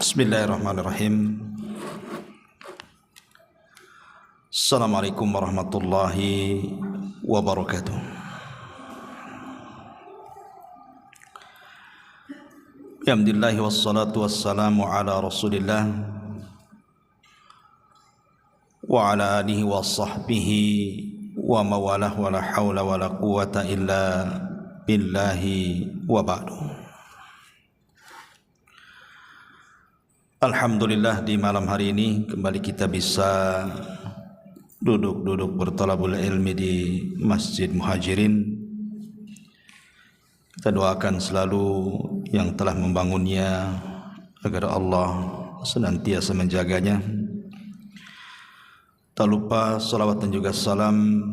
Bismillahirrahmanirrahim. Assalamualaikum warahmatullahi wabarakatuh. Alhamdulillah wassalatu wassalamu ala Rasulillah wa ala alihi wa sahbihi wa mawalah wa la hawla wa la quwata illa billahi wa ba'du. Alhamdulillah, di malam hari ini kembali kita bisa duduk bertalabul ilmi di Masjid Muhajirin. Kita doakan selalu yang telah membangunnya agar Allah senantiasa menjaganya. Tak lupa salawat dan juga salam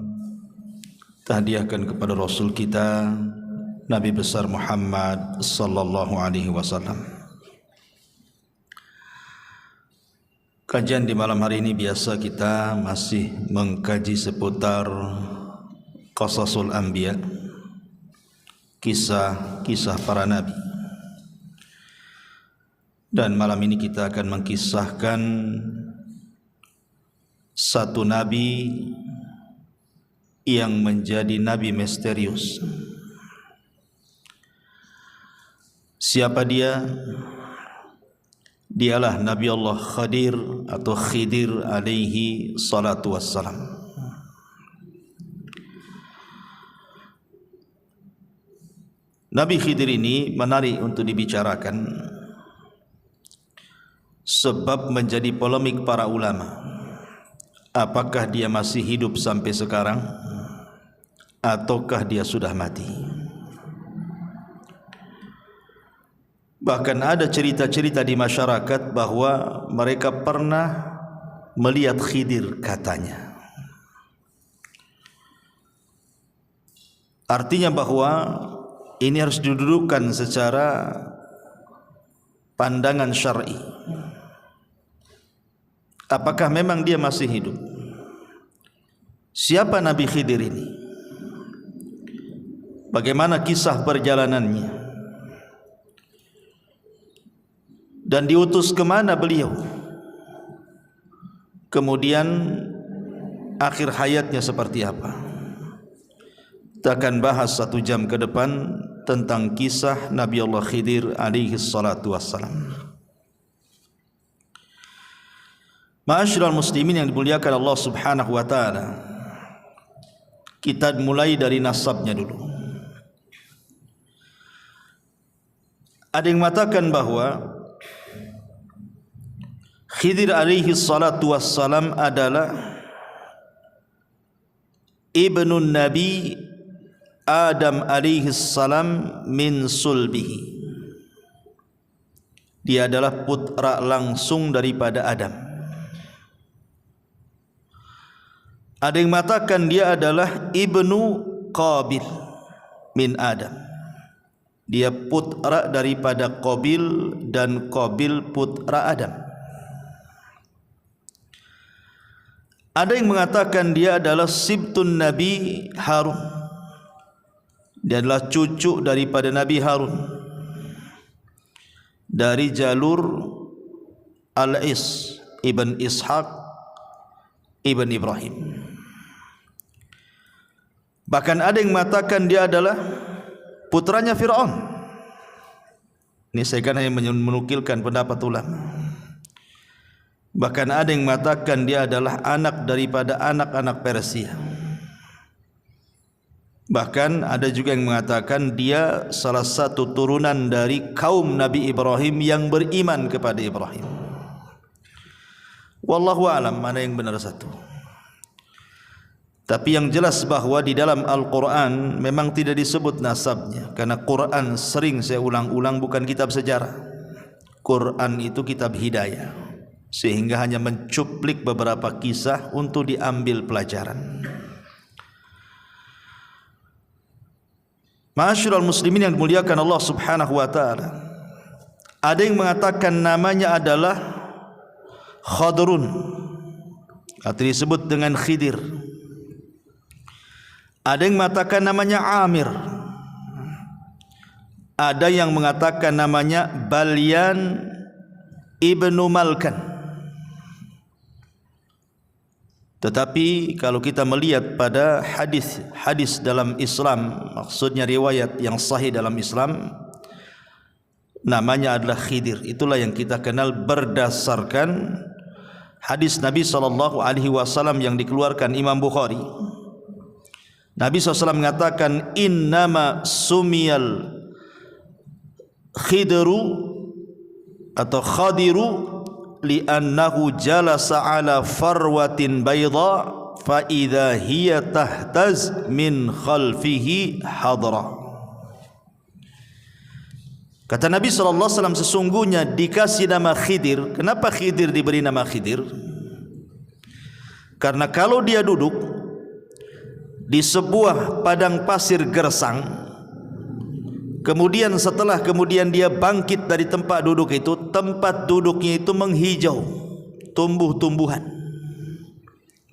tahdiahkan kepada Rasul kita Nabi besar Muhammad sallallahu alaihi wasallam. Kajian di malam hari ini biasa kita masih mengkaji seputar Qasasul Anbiya, kisah-kisah para nabi. Dan malam ini kita akan mengkisahkan satu nabi yang menjadi nabi misterius. Siapa dia? Dialah Nabi Allah Khadir atau Khidir alaihi salatu wassalam. Nabi Khidir ini menarik untuk dibicarakan sebab menjadi polemik para ulama. Apakah dia masih hidup sampai sekarang ataukah dia sudah mati? Bahkan ada cerita-cerita di masyarakat bahwa mereka pernah melihat Khidir katanya. Artinya bahwa ini harus didudukkan secara pandangan syar'i. Apakah memang dia masih hidup? Siapa Nabi Khidir ini? Bagaimana kisah perjalanannya? Dan diutus ke mana beliau? Kemudian akhir hayatnya seperti apa? Kita akan bahas 1 jam ke depan tentang kisah Nabi Allah Khidir alaihi salatu wassalam. Ma'asyiral muslimin yang dimuliakan Allah subhanahu wa ta'ala, kita mulai dari nasabnya dulu. Ada yang mengatakan bahwa Khidir alaihi salatu wassalam adalah ibnu Nabi Adam alaihi salam min sulbihi. Dia adalah putra langsung daripada Adam. Ada yang mengatakan dia adalah ibnu Qabil min Adam. Dia putra daripada Qabil dan Qabil putra Adam. Ada yang mengatakan dia adalah sibtun Nabi Harun. Dia adalah cucu daripada Nabi Harun dari jalur Al-Is ibn Ishaq ibn Ibrahim. Bahkan ada yang mengatakan dia adalah putranya Fir'aun. Ini saya kan hanya menukilkan pendapat ulama. Bahkan ada yang mengatakan dia adalah anak daripada anak-anak Persia. Bahkan ada juga yang mengatakan dia salah satu turunan dari kaum Nabi Ibrahim yang beriman kepada Ibrahim. Wallahu a'lam mana yang benar satu. Tapi yang jelas bahwa di dalam Al-Quran memang tidak disebut nasabnya, karena Quran sering saya ulang-ulang bukan kitab sejarah. Quran itu kitab hidayah, sehingga hanya mencuplik beberapa kisah untuk diambil pelajaran. Ma'asyiral muslimin yang dimuliakan Allah subhanahu wa ta'ala, ada yang mengatakan namanya adalah Khadrun atau disebut dengan Khidir. Ada yang mengatakan namanya Amir. Ada yang mengatakan namanya Balyan Ibnu Malkan. Tetapi kalau kita melihat pada hadis dalam Islam, maksudnya riwayat yang sahih dalam Islam, namanya adalah Khidir. Itulah yang kita kenal berdasarkan hadis Nabi SAW yang dikeluarkan Imam Bukhari. Nabi SAW mengatakan, innama sumiyal khidru atau khadiru li'annahu jalasa ala farwatin bayda fa idza hiya tahtaz min khalfihi hadra. Kata Nabi SAW, sesungguhnya dikasih nama Khidir. Kenapa Khidir diberi nama Khidir? Karena kalau dia duduk di sebuah padang pasir gersang, kemudian setelah dia bangkit dari tempat duduk itu, tempat duduknya itu menghijau, tumbuh-tumbuhan.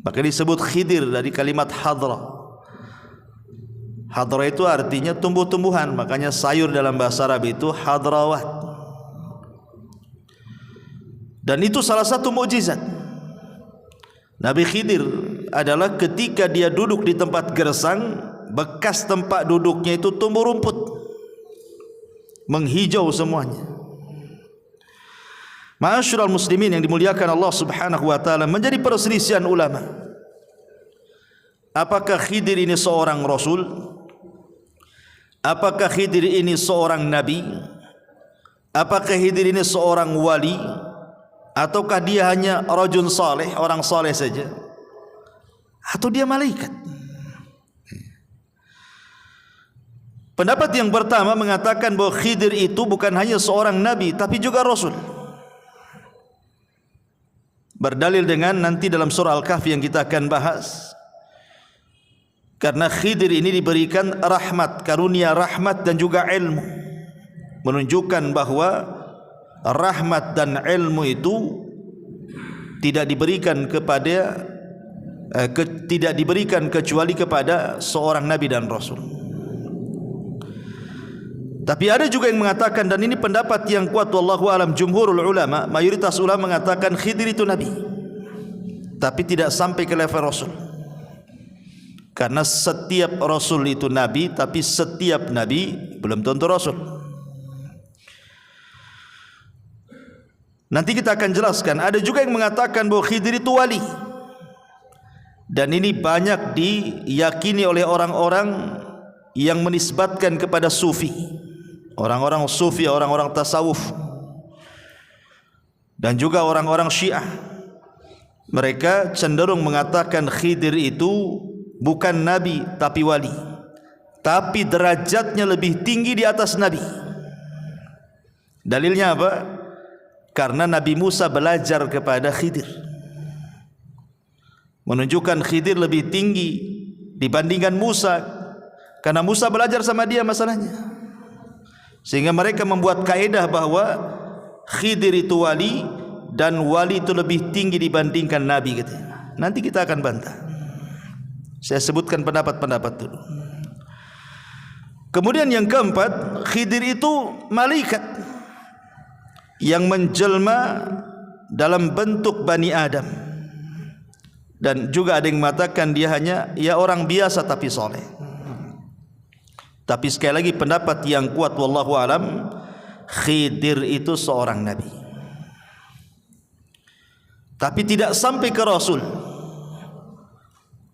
Maka disebut Khidir dari kalimat hadra. Hadra itu artinya tumbuh-tumbuhan, makanya sayur dalam bahasa Arab itu hadrawat. Dan itu salah satu mukjizat Nabi Khidir adalah ketika dia duduk di tempat gersang, bekas tempat duduknya itu tumbuh rumput, menghijau semuanya. Ma'asyiral muslimin yang dimuliakan Allah Subhanahu wa taala, menjadi perselisihan ulama. Apakah Khidir ini seorang rasul? Apakah Khidir ini seorang nabi? Apakah Khidir ini seorang wali? Ataukah dia hanya rajul saleh, orang saleh saja? Atau dia malaikat? Pendapat yang pertama mengatakan bahwa Khidir itu bukan hanya seorang nabi, tapi juga rasul. Berdalil dengan nanti dalam surah Al-Kahfi yang kita akan bahas. Karena Khidir ini diberikan rahmat, karunia rahmat dan juga ilmu, menunjukkan bahwa rahmat dan ilmu itu tidak diberikan kecuali kepada seorang nabi dan rasul. Tapi ada juga yang mengatakan, dan ini pendapat yang kuat wallahu alam, jumhurul ulama, mayoritas ulama mengatakan Khidir itu nabi, tapi tidak sampai ke level rasul. Karena setiap rasul itu nabi, tapi setiap nabi belum tentu rasul. Nanti kita akan jelaskan. Ada juga yang mengatakan bahwa Khidir itu wali, dan ini banyak diyakini oleh orang-orang yang menisbatkan kepada sufi, orang-orang sufi, orang-orang tasawuf, dan juga orang-orang Syiah. Mereka cenderung mengatakan Khidir itu bukan nabi tapi wali, tapi derajatnya lebih tinggi di atas nabi. Dalilnya apa? Karena Nabi Musa belajar kepada Khidir, menunjukkan Khidir lebih tinggi dibandingkan Musa, karena Musa belajar sama dia masalahnya. Sehingga mereka membuat kaedah bahwa Khidir itu wali, dan wali itu lebih tinggi dibandingkan nabi gitu. Nanti kita akan bantah. Saya sebutkan pendapat-pendapat dulu. Kemudian yang keempat, Khidir itu malaikat yang menjelma dalam bentuk Bani Adam. Dan juga ada yang mengatakan dia hanya orang biasa tapi soleh. Tapi sekali lagi pendapat yang kuat wallahu alam, Khidir itu seorang nabi, tapi tidak sampai ke rasul,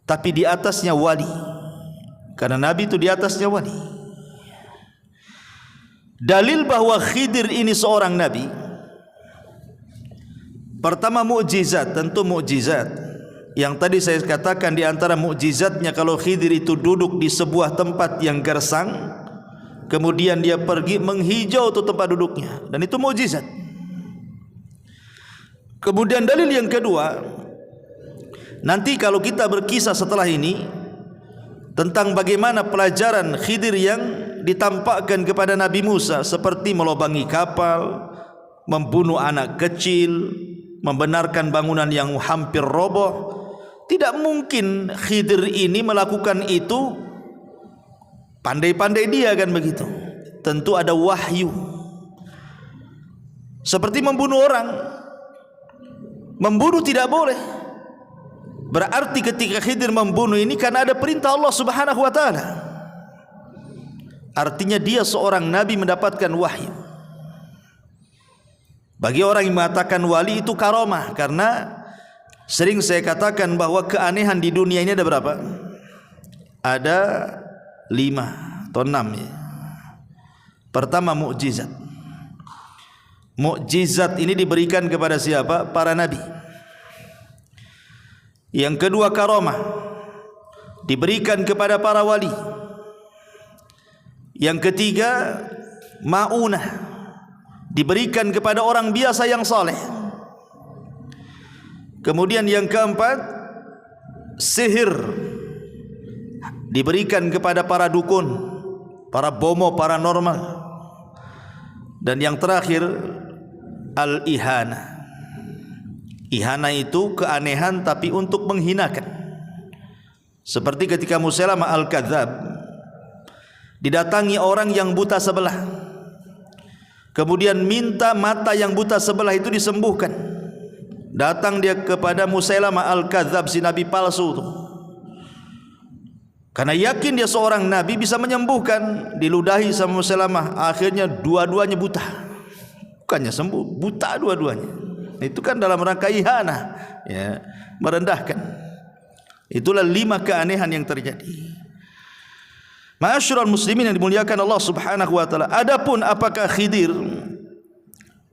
tapi di atasnya wali. Karena nabi itu di atasnya wali. Dalil bahwa Khidir ini seorang nabi, pertama mukjizat, tentu mukjizat. Yang tadi saya katakan di antara mukjizatnya, kalau Khidir itu duduk di sebuah tempat yang gersang, kemudian dia pergi menghijau tuh tempat duduknya, dan itu mukjizat. Kemudian dalil yang kedua, nanti kalau kita berkisah setelah ini tentang bagaimana pelajaran Khidir yang ditampakkan kepada Nabi Musa, seperti melobangi kapal, membunuh anak kecil, membenarkan bangunan yang hampir roboh. Tidak mungkin Khidir ini melakukan itu pandai-pandai dia kan begitu. Tentu ada wahyu. Seperti membunuh orang. Membunuh tidak boleh. Berarti ketika Khidir membunuh ini karena ada perintah Allah Subhanahu wa taala. Artinya dia seorang nabi mendapatkan wahyu. Bagi orang yang mengatakan wali itu karamah, karena sering saya katakan bahwa keanehan di dunia ini ada berapa? Ada 5 atau 6 ya. Pertama, mukjizat. Mukjizat ini diberikan kepada siapa? Para nabi. Yang kedua, karamah, diberikan kepada para wali. Yang ketiga, maunah, diberikan kepada orang biasa yang saleh. Kemudian yang keempat, sihir, diberikan kepada para dukun, para bomo paranormal. Dan yang terakhir, al-ihana. Ihana itu keanehan tapi untuk menghinakan. Seperti ketika Musailamah al-Kadzab didatangi orang yang buta sebelah, kemudian minta mata yang buta sebelah itu disembuhkan. Datang dia kepada Musailamah al-Kadzab, si nabi palsu itu, karena yakin dia seorang nabi bisa menyembuhkan. Diludahi sama Musailamah, akhirnya dua-duanya buta. Bukannya sembuh, buta dua-duanya. Itu kan dalam rangka ihana, ya, merendahkan. Itulah 5 keanehan yang terjadi. Ma'asyiral muslimin yang dimuliakan Allah Subhanahu wa taala. Adapun apakah Khidir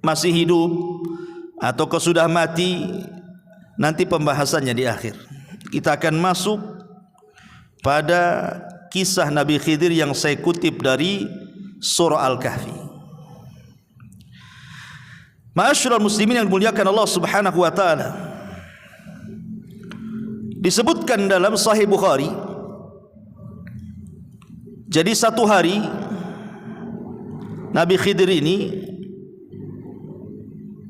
masih hidup atau sudah mati, nanti pembahasannya di akhir. Kita akan masuk pada kisah Nabi Khidir yang saya kutip dari surah Al-Kahfi. Ma'asyiral muslimin yang dimuliakan Allah Subhanahu wa taala, disebutkan dalam Sahih Bukhari. Jadi satu hari Nabi Khidir ini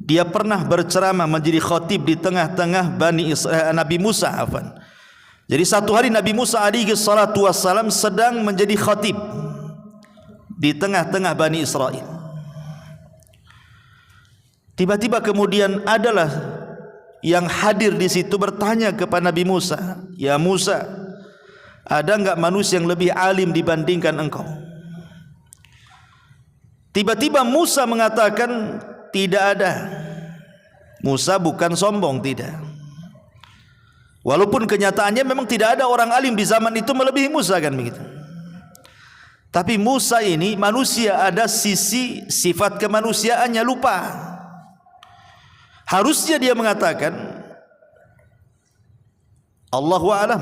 dia pernah berceramah menjadi khatib di tengah-tengah Nabi Musa, afwan. Jadi satu hari Nabi Musa alaihi salatu wassalam sedang menjadi khatib di tengah-tengah Bani Israel. Tiba-tiba kemudian adalah yang hadir di situ bertanya kepada Nabi Musa, "Ya Musa, ada enggak manusia yang lebih alim dibandingkan engkau?" Tiba-tiba Musa mengatakan, "Tidak ada." Musa bukan sombong, tidak. Walaupun kenyataannya memang tidak ada orang alim di zaman itu melebihi Musa, kan begitu. Tapi Musa ini manusia, ada sisi sifat kemanusiaannya lupa. Harusnya dia mengatakan Allahu a'lam,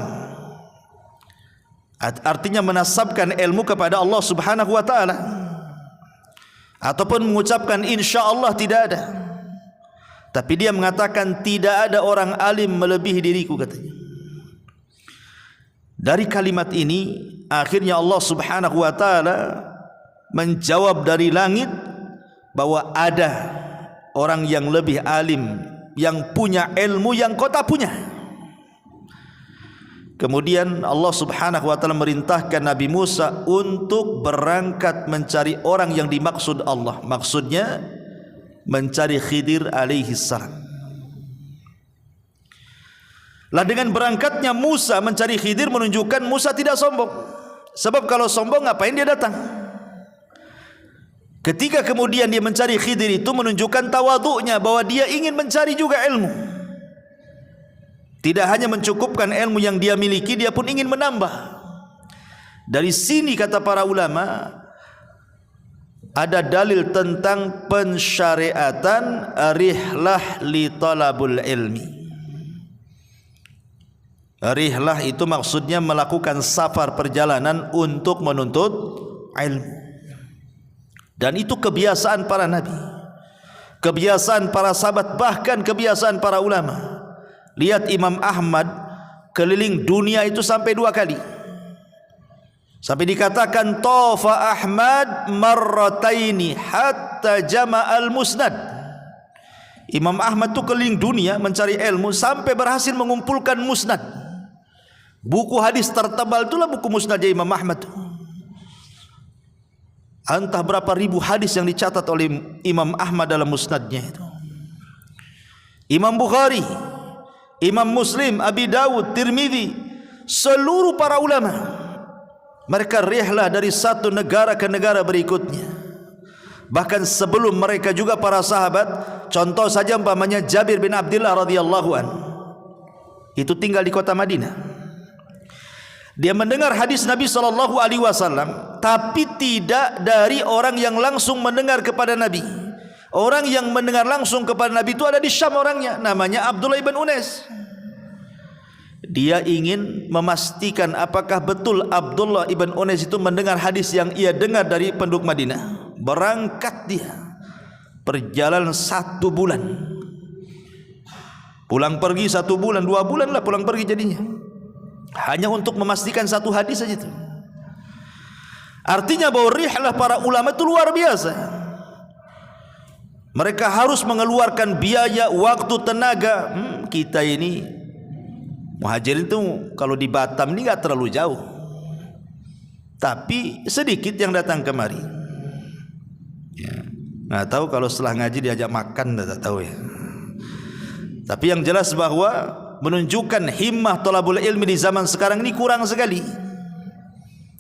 artinya menasabkan ilmu kepada Allah Subhanahu wa taala, ataupun mengucapkan insyaallah, tidak ada. Tapi dia mengatakan tidak ada orang alim melebihi diriku, katanya. Dari kalimat ini akhirnya Allah Subhanahu wa taala menjawab dari langit bahwa ada orang yang lebih alim, yang punya ilmu yang kau tak punya. Kemudian Allah Subhanahu wa taala merintahkan Nabi Musa untuk berangkat mencari orang yang dimaksud Allah. Maksudnya mencari Khidir alaihi salam. Lah dengan berangkatnya Musa mencari Khidir menunjukkan Musa tidak sombong. Sebab kalau sombong ngapain dia datang? Ketika kemudian dia mencari Khidir itu menunjukkan tawadhu'nya, bahwa dia ingin mencari juga ilmu. Tidak hanya mencukupkan ilmu yang dia miliki, dia pun ingin menambah. Dari sini kata para ulama, ada dalil tentang pensyariatan rihlah li talabul ilmi. Rihlah itu maksudnya melakukan safar, perjalanan untuk menuntut ilmu. Dan itu kebiasaan para nabi, kebiasaan para sahabat, bahkan kebiasaan para ulama. Lihat Imam Ahmad keliling dunia itu sampai 2 kali. Sampai dikatakan tafa Ahmad marrataini hatta jama'al musnad. Imam Ahmad itu keliling dunia mencari ilmu sampai berhasil mengumpulkan musnad. Buku hadis tertebal itulah buku musnadnya Imam Ahmad. Entah berapa ribu hadis yang dicatat oleh Imam Ahmad dalam musnadnya itu. Imam Bukhari, Imam Muslim, Abi Dawud, Tirmidzi, seluruh para ulama, mereka rihlah dari satu negara ke negara berikutnya. Bahkan sebelum mereka juga para sahabat, contoh saja umpamanya Jabir bin Abdullah radhiyallahu an, itu tinggal di kota Madinah. Dia mendengar hadis Nabi SAW, tapi tidak dari orang yang langsung mendengar kepada Nabi. Orang yang mendengar langsung kepada Nabi itu ada di Syam orangnya, namanya Abdullah ibn Unais. Dia ingin memastikan apakah betul Abdullah ibn Unais itu mendengar hadis yang ia dengar dari penduduk Madinah. Berangkat dia, perjalanan 1 bulan, pulang pergi 1 bulan, 2 bulan lah pulang pergi jadinya, hanya untuk memastikan satu hadis saja itu. Artinya bahwa rihlah para ulama itu luar biasa. Mereka harus mengeluarkan biaya, waktu, tenaga. Kita ini muhajirin itu kalau di Batam ini enggak terlalu jauh, tapi sedikit yang datang kemari. Ya, nggak tahu kalau setelah ngaji diajak makan, tak tahu ya. Tapi yang jelas bahwa menunjukkan himmah thalabul ilmi di zaman sekarang ini kurang sekali.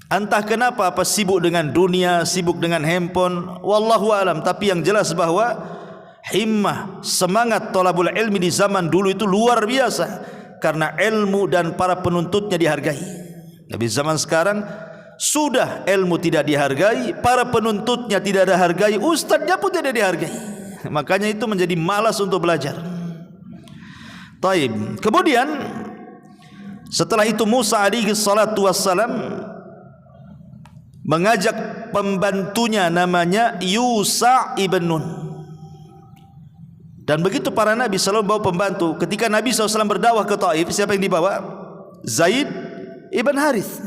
Entah kenapa, apa sibuk dengan dunia, sibuk dengan handphone, wallahu alam. Tapi yang jelas bahwa himmah, semangat thalabul ilmi di zaman dulu itu luar biasa, karena ilmu dan para penuntutnya dihargai. Tapi zaman sekarang sudah ilmu tidak dihargai, para penuntutnya tidak dihargai, ustadznya pun tidak dihargai. Makanya itu menjadi malas untuk belajar. Taib. Kemudian setelah itu Musa alaihi salatu wassalam mengajak pembantunya namanya Yusha ibn Nun. Dan begitu para nabi selalu bawa pembantu. Ketika Nabi SAW berdakwah ke Taif, siapa yang dibawa? Zaid ibn Harith,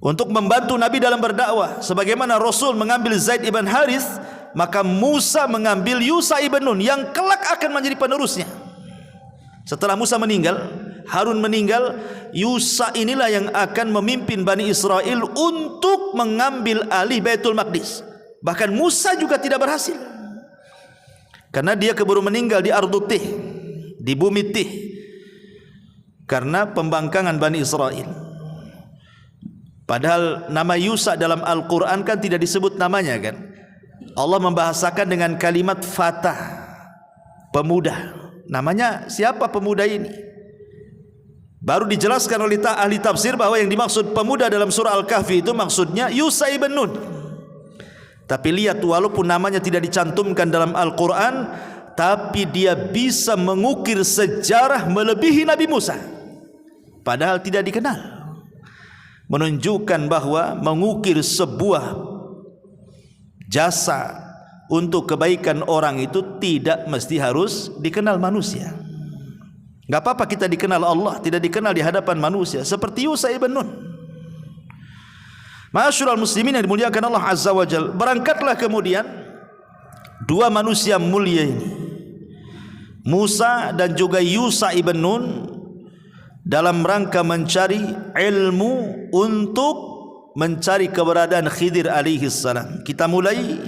untuk membantu Nabi dalam berdakwah. Sebagaimana Rasul mengambil Zaid ibn Harith, maka Musa mengambil Yusha ibn Nun yang kelak akan menjadi penerusnya. Setelah Musa meninggal, Harun meninggal, Yusha inilah yang akan memimpin Bani Israel untuk mengambil alih Baitul Maqdis. Bahkan Musa juga tidak berhasil, karena dia keburu meninggal di Ardut Tih, di bumi Tih, karena pembangkangan Bani Israel. Padahal nama Yusha dalam Al-Quran kan tidak disebut namanya kan. Allah membahasakan dengan kalimat fatah, pemuda. Namanya siapa pemuda ini? Baru dijelaskan oleh ahli tafsir bahwa yang dimaksud pemuda dalam surah Al-Kahfi itu maksudnya Yusha ibn Nun. Tapi lihat, walaupun namanya tidak dicantumkan dalam Al-Quran, tapi dia bisa mengukir sejarah melebihi Nabi Musa, padahal tidak dikenal. Menunjukkan bahwa mengukir sebuah jasa untuk kebaikan orang itu tidak mesti harus dikenal manusia. Gak apa-apa kita dikenal Allah, tidak dikenal di hadapan manusia, seperti Yusha ibn Nun. Ma'asyiral muslimin yang dimuliakan Allah Azza wa Jalla, berangkatlah kemudian 2 manusia mulia ini, Musa dan juga Yusha ibn Nun, dalam rangka mencari ilmu untuk mencari keberadaan Khidir alaihi salam. Kita mulai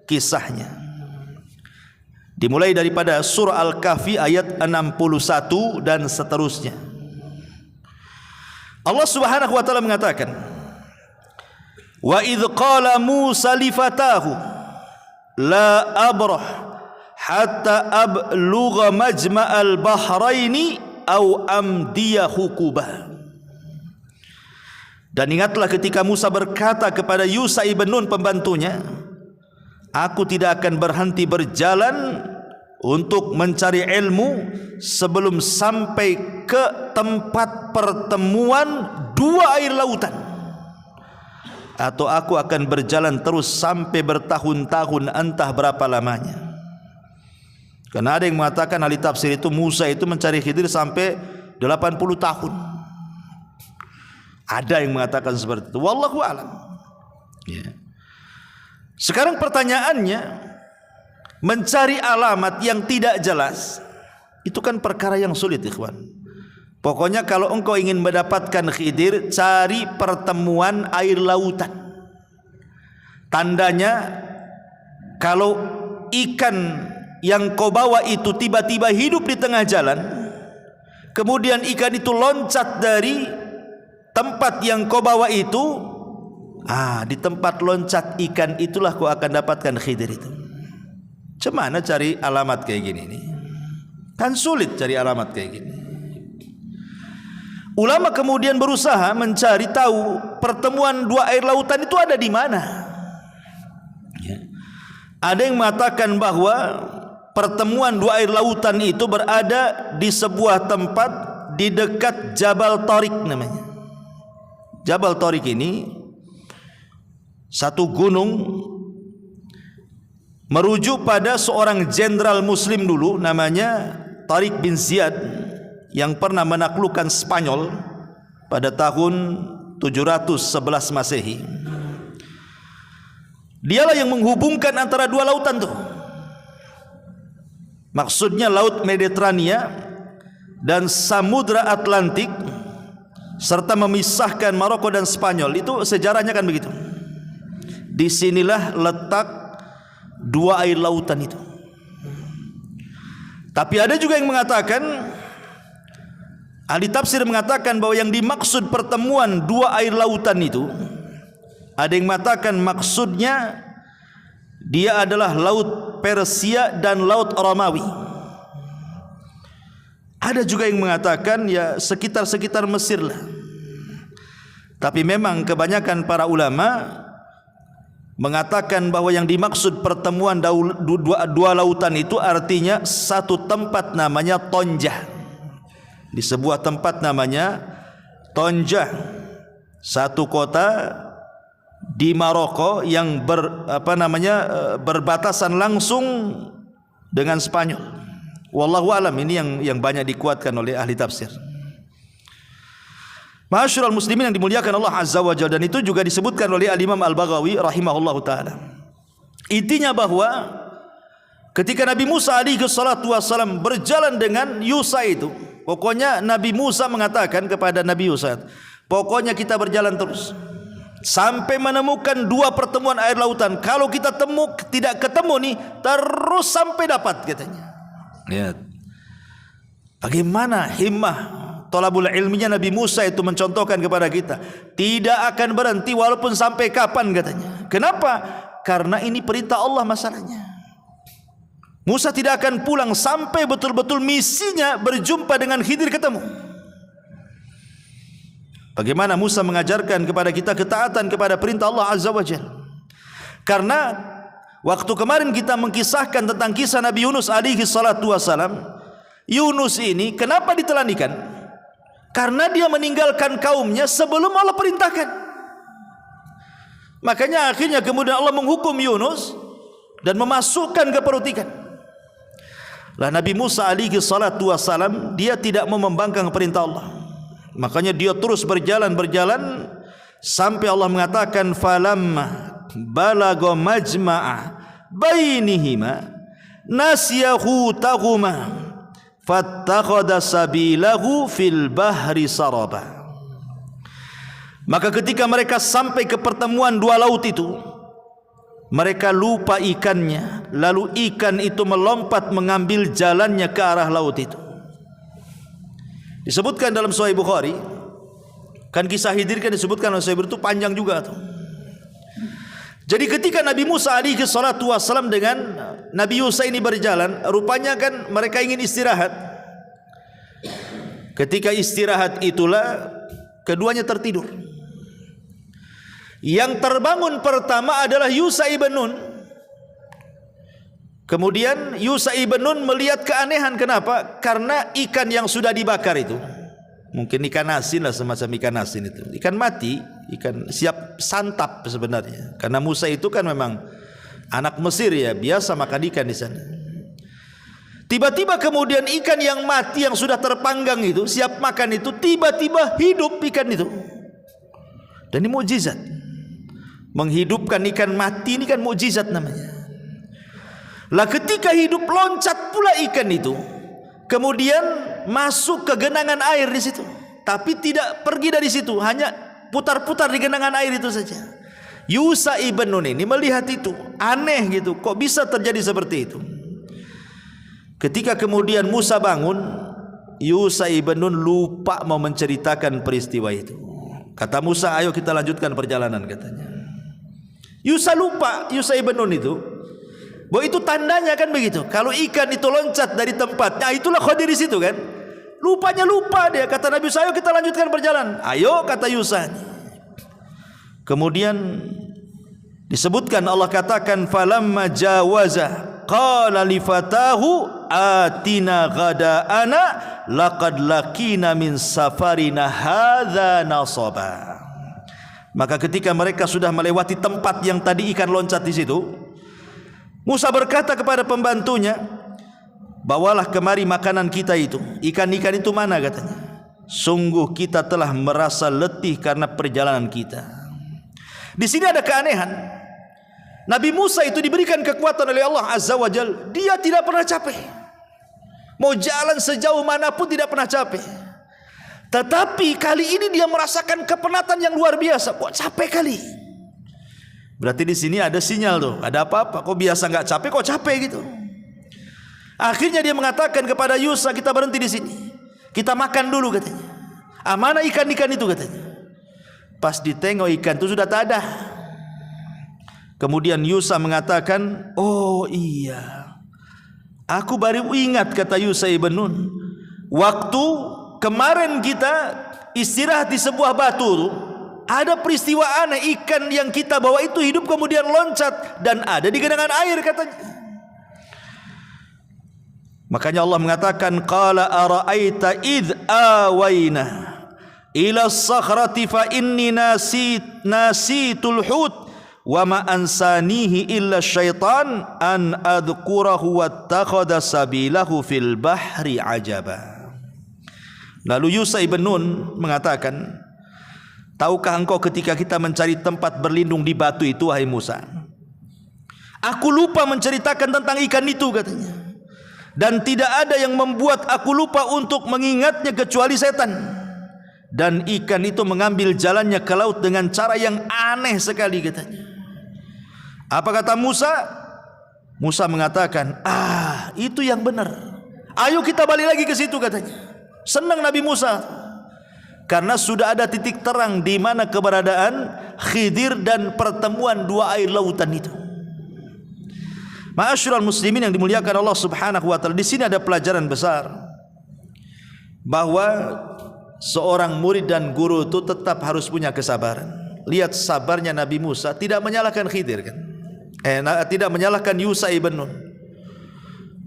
kisahnya. Dimulai daripada surah Al-Kahfi ayat 61 dan seterusnya. Allah Subhanahu wa taala mengatakan, "Wa idz qala Musa li fatahu la abrah hatta ablugha majma'al bahraini aw amdiya hukuba." Dan ingatlah ketika Musa berkata kepada Yusha ibn Nun pembantunya, "Aku tidak akan berhenti berjalan untuk mencari ilmu sebelum sampai ke tempat pertemuan 2 air lautan, atau aku akan berjalan terus sampai bertahun-tahun, entah berapa lamanya." Karena ada yang mengatakan, ahli tafsir itu, Musa itu mencari Khidir sampai 80 tahun. Ada yang mengatakan seperti itu, wallahu alam. Ya. Sekarang pertanyaannya, mencari alamat yang tidak jelas itu kan perkara yang sulit, ikhwan. Pokoknya kalau engkau ingin mendapatkan Khidir, cari pertemuan air lautan. Tandanya kalau ikan yang kau bawa itu tiba-tiba hidup di tengah jalan, kemudian ikan itu loncat dari tempat yang kau bawa itu, di tempat loncat ikan itulah kau akan dapatkan Khidir itu. Cemana cari alamat kayak gini nih? Kan sulit cari alamat kayak gini. Ulama kemudian berusaha mencari tahu pertemuan dua air lautan itu ada di mana. Ada yang mengatakan bahwa pertemuan dua air lautan itu berada di sebuah tempat di dekat Jabal Tariq namanya. Jabal Tariq ini satu gunung merujuk pada seorang jenderal muslim dulu namanya Tariq bin Ziyad yang pernah menaklukkan Spanyol pada tahun 711 Masehi. Dialah yang menghubungkan antara dua lautan tuh. Maksudnya Laut Mediterania dan Samudra Atlantik, serta memisahkan Maroko dan Spanyol. Itu sejarahnya kan begitu. Disinilah letak dua air lautan itu. Tapi ada juga yang mengatakan, ahli tafsir mengatakan bahwa yang dimaksud pertemuan dua air lautan itu, ada yang mengatakan maksudnya dia adalah Laut Persia dan Laut Romawi. Ada juga yang mengatakan ya sekitar Mesir lah. Tapi memang kebanyakan para ulama mengatakan bahwa yang dimaksud pertemuan dua lautan itu artinya satu tempat namanya Tonjah. Di sebuah tempat namanya Tonjah, satu kota di Maroko yang berbatasan langsung dengan Spanyol. Wallahu alam, ini yang banyak dikuatkan oleh ahli tafsir. Ma'asyiral muslimin yang dimuliakan Allah Azza wa Jalla, dan itu juga disebutkan oleh Al-Imam Al-Baghawi rahimahullahu taala. Intinya bahwa ketika Nabi Musa alaihi salatu wasallam berjalan dengan Yusa itu, pokoknya Nabi Musa mengatakan kepada Nabi Yusa, pokoknya kita berjalan terus sampai menemukan dua pertemuan air lautan. Kalau kita tidak ketemu nih, terus sampai dapat katanya. Lihat bagaimana himmah thalabul ilminya Nabi Musa itu mencontohkan kepada kita, tidak akan berhenti walaupun sampai kapan katanya. Kenapa? Karena ini perintah Allah masalahnya. Musa tidak akan pulang sampai betul-betul misinya berjumpa dengan Khidir ketemu. Bagaimana Musa mengajarkan kepada kita ketaatan kepada perintah Allah Azza wa Jalla. Karena waktu kemarin kita mengkisahkan tentang kisah Nabi Yunus alaihi salatu wasalam, Yunus ini kenapa ditelanikan? Karena dia meninggalkan kaumnya sebelum Allah perintahkan. Makanya akhirnya kemudian Allah menghukum Yunus dan memasukkan ke perut ikan. Lah Nabi Musa alaihi salatu wasalam dia tidak mau membangkang perintah Allah. Makanya dia terus berjalan sampai Allah mengatakan falamma balagha majma'a bainihima nasiyahu tahuma fattakhadha sabilahu fil bahri saraba. Maka ketika mereka sampai ke pertemuan dua laut itu, mereka lupa ikannya, lalu ikan itu melompat mengambil jalannya ke arah laut itu. Disebutkan dalam Sahih Bukhari, kan kisah Khidir kan disebutkan oleh Sahih Bukhari itu panjang juga tuh. Jadi ketika Nabi Musa alaihi salatu wasallam dengan Nabi Yusa ini berjalan, rupanya kan mereka ingin istirahat. Ketika istirahat itulah keduanya tertidur. Yang terbangun pertama adalah Yusa ibn Nun. Kemudian Yusa ibn Nun melihat keanehan. Kenapa? Karena ikan yang sudah dibakar itu, mungkin ikan asin lah, semacam ikan asin itu, ikan mati, ikan siap santap sebenarnya. Karena Musa itu kan memang anak Mesir ya, biasa makan ikan di sana. Tiba-tiba kemudian ikan yang mati yang sudah terpanggang itu, siap makan itu, tiba-tiba hidup ikan itu. Dan ini mukjizat. Menghidupkan ikan mati ini kan mukjizat namanya. Lah ketika hidup loncat pula ikan itu, kemudian masuk ke genangan air di situ, tapi tidak pergi dari situ, hanya putar-putar di genangan air itu saja. Yusha ibn Nun ini melihat itu, aneh gitu, kok bisa terjadi seperti itu. Ketika kemudian Musa bangun, Yusha ibn Nun lupa mau menceritakan peristiwa itu. Kata Musa, ayo kita lanjutkan perjalanan, katanya. Yusha lupa, Yusha ibn Nun itu, bahwa itu tandanya kan begitu. Kalau ikan itu loncat dari tempat, nah itulah Khadir di situ kan. Lupanya lupa dia. Kata Nabi Musa, ayo kita lanjutkan perjalanan. Ayo, kata Yusha. Kemudian disebutkan, Allah katakan, falamma jawaza qala li fatahu atina ghada'ana laqad laqina min safarina hadza nasaba. Maka ketika mereka sudah melewati tempat yang tadi ikan loncat di situ, Musa berkata kepada pembantunya, bawalah kemari makanan kita itu. Ikan-ikan itu mana, katanya. Sungguh kita telah merasa letih karena perjalanan kita. Di sini ada keanehan. Nabi Musa itu diberikan kekuatan oleh Allah Azza wa Jalla. Dia tidak pernah capek. Mau jalan sejauh manapun tidak pernah capek. Tetapi kali ini dia merasakan kepenatan yang luar biasa. Kok capek kali? Berarti di sini ada sinyal tuh, ada apa-apa. Kok biasa nggak capek, kok capek gitu. Akhirnya dia mengatakan kepada Yusha, kita berhenti di sini, kita makan dulu, katanya. Mana ikan-ikan itu, katanya. Pas ditengok ikan itu sudah tak ada. Kemudian Yusha mengatakan, oh iya, aku baru ingat, kata Yusha ibn Nun, waktu kemarin kita istirahat di sebuah batu tuh, ada peristiwa aneh, ikan yang kita bawa itu hidup kemudian loncat dan ada di genangan air, katanya. Makanya Allah mengatakan, qala ara'aita idh awayna ila as-sakhrati fa inni nasitul hut wa ma ansanihi illa syaitan an adhkurahu wattakhadha sabilahu fil bahri ajaba. Lalu Yusha ibn Nun mengatakan, tahukah engkau ketika kita mencari tempat berlindung di batu itu, wahai Musa, aku lupa menceritakan tentang ikan itu, katanya. Dan tidak ada yang membuat aku lupa untuk mengingatnya kecuali setan. Dan ikan itu mengambil jalannya ke laut dengan cara yang aneh sekali, katanya. Apa kata Musa? Musa mengatakan, itu yang benar. Ayo kita balik lagi ke situ, katanya. Senang Nabi Musa. Karena sudah ada titik terang di mana keberadaan Khidir dan pertemuan dua air lautan itu. Ma'asyiral muslimin yang dimuliakan Allah Subhanahu wa taala, di sini ada pelajaran besar bahwa seorang murid dan guru itu tetap harus punya kesabaran. Lihat sabarnya Nabi Musa, tidak menyalahkan Khidir kan? Tidak menyalahkan Yusha ibn Nun.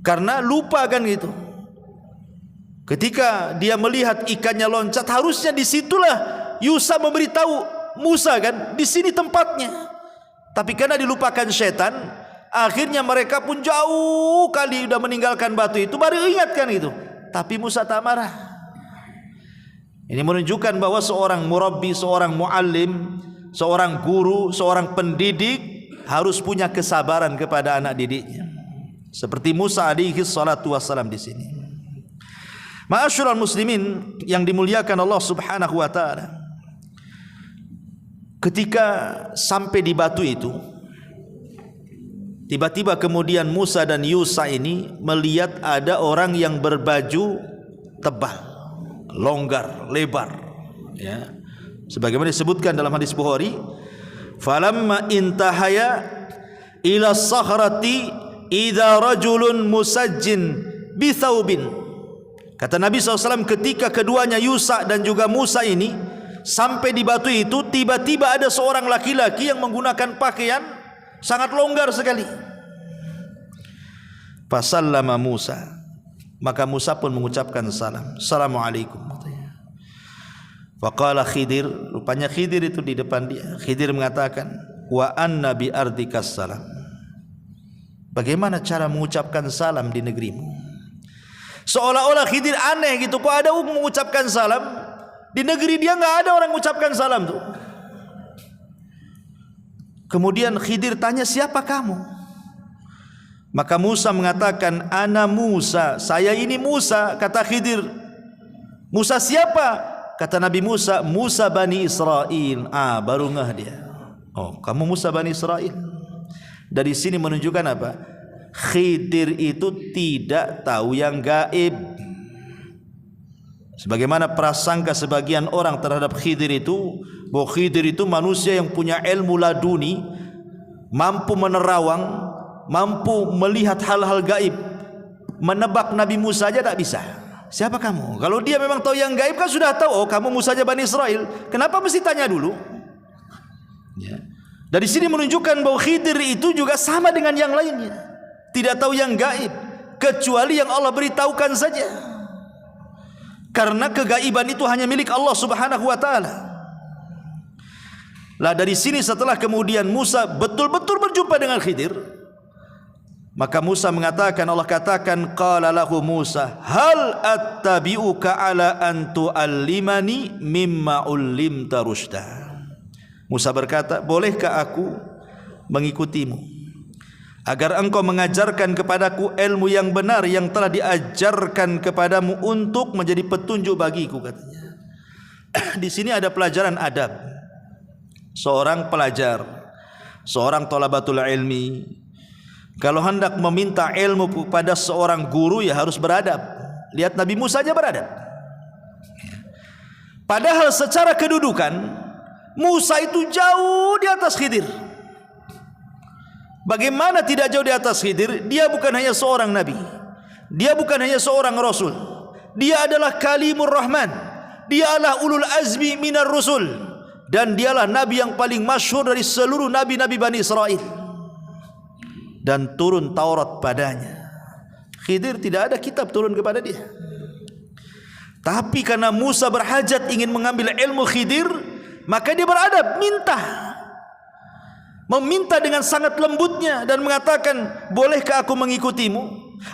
Karena lupa kan gitu. Ketika dia melihat ikannya loncat, harusnya disitulah Yusha memberitahu Musa kan, di sini tempatnya. Tapi karena dilupakan setan, akhirnya mereka pun jauh kali sudah meninggalkan batu itu, baru ingatkan itu. Tapi Musa tak marah. Ini menunjukkan bahwa seorang murabbi, seorang muallim, seorang guru, seorang pendidik harus punya kesabaran kepada anak didiknya. Seperti Musa alaihi salatu wassalam di sini. Ma'asyiral muslimin yang dimuliakan Allah Subhanahu wa taala. Ketika sampai di batu itu, tiba-tiba kemudian Musa dan Yusha ini melihat ada orang yang berbaju tebal, longgar, lebar, ya. Sebagaimana disebutkan dalam hadis Bukhari, falamma intahaya ila sakhrati idza rajulun musajjin bi thawbin. Kata Nabi SAW, ketika keduanya Yusha dan juga Musa ini sampai di batu itu, tiba-tiba ada seorang laki-laki yang menggunakan pakaian sangat longgar sekali. Fasallama Musa, maka Musa pun mengucapkan salam, assalamualaikum. Faqala Khidir, rupanya Khidir itu di depan dia. Khidir mengatakan, wa anna bi ardikas salam. Bagaimana cara mengucapkan salam di negerimu? Seolah-olah Khidir aneh gitu, kok ada mengucapkan salam di negeri dia, nggak ada orang mengucapkan salam tuh. Kemudian Khidir tanya, siapa kamu? Maka Musa mengatakan, ana Musa, saya ini Musa. Kata Khidir, Musa siapa? Kata Nabi Musa, Musa Bani Israel. Baru ngeh dia. Oh, kamu Musa Bani Israel. Dari sini menunjukkan apa? Khidir itu tidak tahu yang gaib. Sebagaimana prasangka sebagian orang terhadap Khidir itu, bahwa Khidir itu manusia yang punya ilmu laduni, mampu menerawang, mampu melihat hal-hal gaib. Menebak Nabi Musa aja tak bisa. Siapa kamu? Kalau dia memang tahu yang gaib kan sudah tahu, oh kamu Musa Bani Israel. Kenapa mesti tanya dulu? Ya. Dari sini menunjukkan bahwa Khidir itu juga sama dengan yang lainnya, tidak tahu yang gaib kecuali yang Allah beritahukan saja. Karena kegaiban itu hanya milik Allah Subhanahu wa taala. Lah dari sini setelah kemudian Musa betul-betul berjumpa dengan Khidir, maka Musa mengatakan, Allah katakan, qala lahu Musa, hal attabi'uka ala an tu'allimani mimma ullimta rusyda. Musa berkata, bolehkah aku mengikutimu agar engkau mengajarkan kepadaku ilmu yang benar yang telah diajarkan kepadamu untuk menjadi petunjuk bagiku, katanya. Di sini ada pelajaran adab. Seorang pelajar, seorang thalabatul ilmi, kalau hendak meminta ilmu pada seorang guru ya harus beradab. Lihat Nabi Musa aja beradab. Padahal secara kedudukan Musa itu jauh di atas Khidir. Bagaimana tidak jauh di atas Khidir? Dia bukan hanya seorang nabi, dia bukan hanya seorang rasul, dia adalah kalimur rahman, dia adalah ulul azmi minar rusul, dan dialah nabi yang paling masyhur dari seluruh nabi-nabi Bani Israel, dan turun Taurat padanya. Khidir tidak ada kitab turun kepada dia. Tapi karena Musa berhajat ingin mengambil ilmu Khidir, maka dia beradab, meminta dengan sangat lembutnya dan mengatakan, bolehkah aku mengikutimu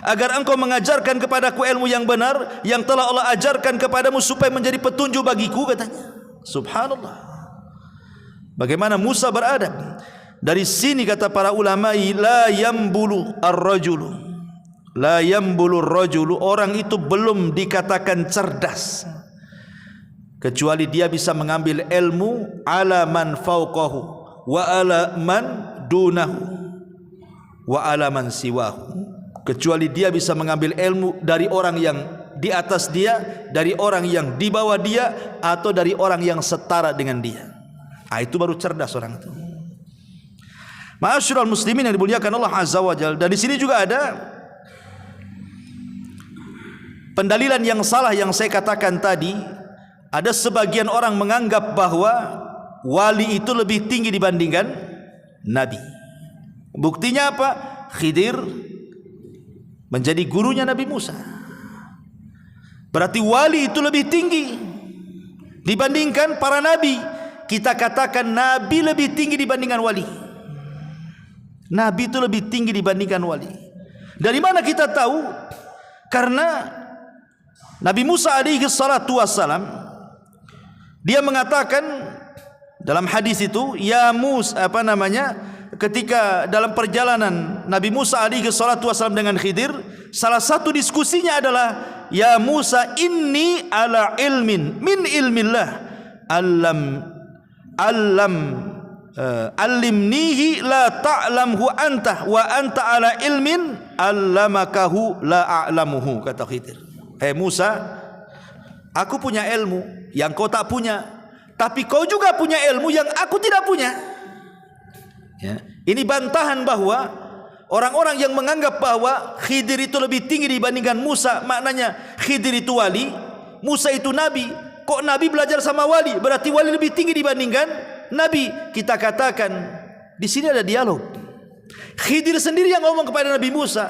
agar engkau mengajarkan kepadaku ilmu yang benar yang telah Allah ajarkan kepadamu supaya menjadi petunjuk bagiku, katanya. Subhanallah, bagaimana Musa beradab. Dari sini kata para ulama, la yambulu ar-rajulu, la yambulu ar-rajulu, orang itu belum dikatakan cerdas kecuali dia bisa mengambil ilmu ala man fauqahu wa ala man dunahu wa ala man siwahu, kecuali dia bisa mengambil ilmu dari orang yang di atas dia, dari orang yang di bawah dia, atau dari orang yang setara dengan dia. Itu baru cerdas orang itu. Ma'asyiral muslimin yang dimuliakan Allah Azza wa Jalla. Dan di sini juga ada pendalilan yang salah yang saya katakan tadi. Ada sebagian orang menganggap bahwa wali itu lebih tinggi dibandingkan nabi. Buktinya apa? Khidir menjadi gurunya Nabi Musa. Berarti wali itu lebih tinggi dibandingkan para nabi. Kita katakan nabi lebih tinggi dibandingkan wali. Nabi itu lebih tinggi dibandingkan wali. Dari mana kita tahu? Karena Nabi Musa alaihi salatu wassalam, dia mengatakan dalam hadis itu, ya Musa, ketika dalam perjalanan Nabi Musa alaihi salatu wassalam dengan Khidir, salah satu diskusinya adalah, ya Musa, inni ala ilmin min ilmillah allimnihi la ta'lamhu anta wa anta ala ilmin allamakahu la a'lamuhu, kata Khidir. Musa, aku punya ilmu yang kau tak punya, tapi kau juga punya ilmu yang aku tidak punya. Ya. Ini bantahan bahwa orang-orang yang menganggap bahwa Khidir itu lebih tinggi dibandingkan Musa, maknanya Khidir itu wali, Musa itu nabi. Kok nabi belajar sama wali, berarti wali lebih tinggi dibandingkan nabi. Kita katakan di sini ada dialog. Khidir sendiri yang ngomong kepada Nabi Musa,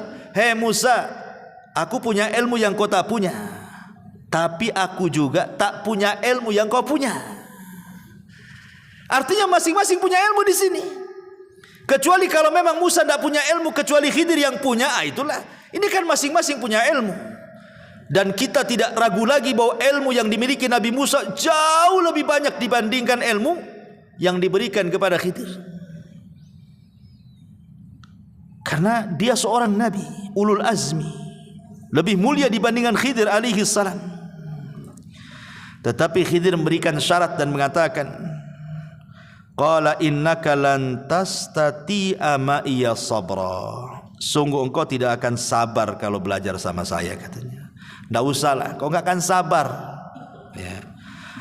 Musa, aku punya ilmu yang kau tak punya, tapi aku juga tak punya ilmu yang kau punya. Artinya masing-masing punya ilmu di sini. Kecuali kalau memang Musa tidak punya ilmu kecuali Khidir yang punya, itulah. Ini kan masing-masing punya ilmu. Dan kita tidak ragu lagi bahwa ilmu yang dimiliki Nabi Musa jauh lebih banyak dibandingkan ilmu yang diberikan kepada Khidir. Karena dia seorang nabi, ulul azmi, lebih mulia dibandingkan Khidir alaihi salam. Tetapi Khidir memberikan syarat dan mengatakan, Qala innaka lan tastati'a ma'iya sabra. Sungguh engkau tidak akan sabar kalau belajar sama saya, katanya. Nggak usahlah, kau nggak akan sabar. Ya.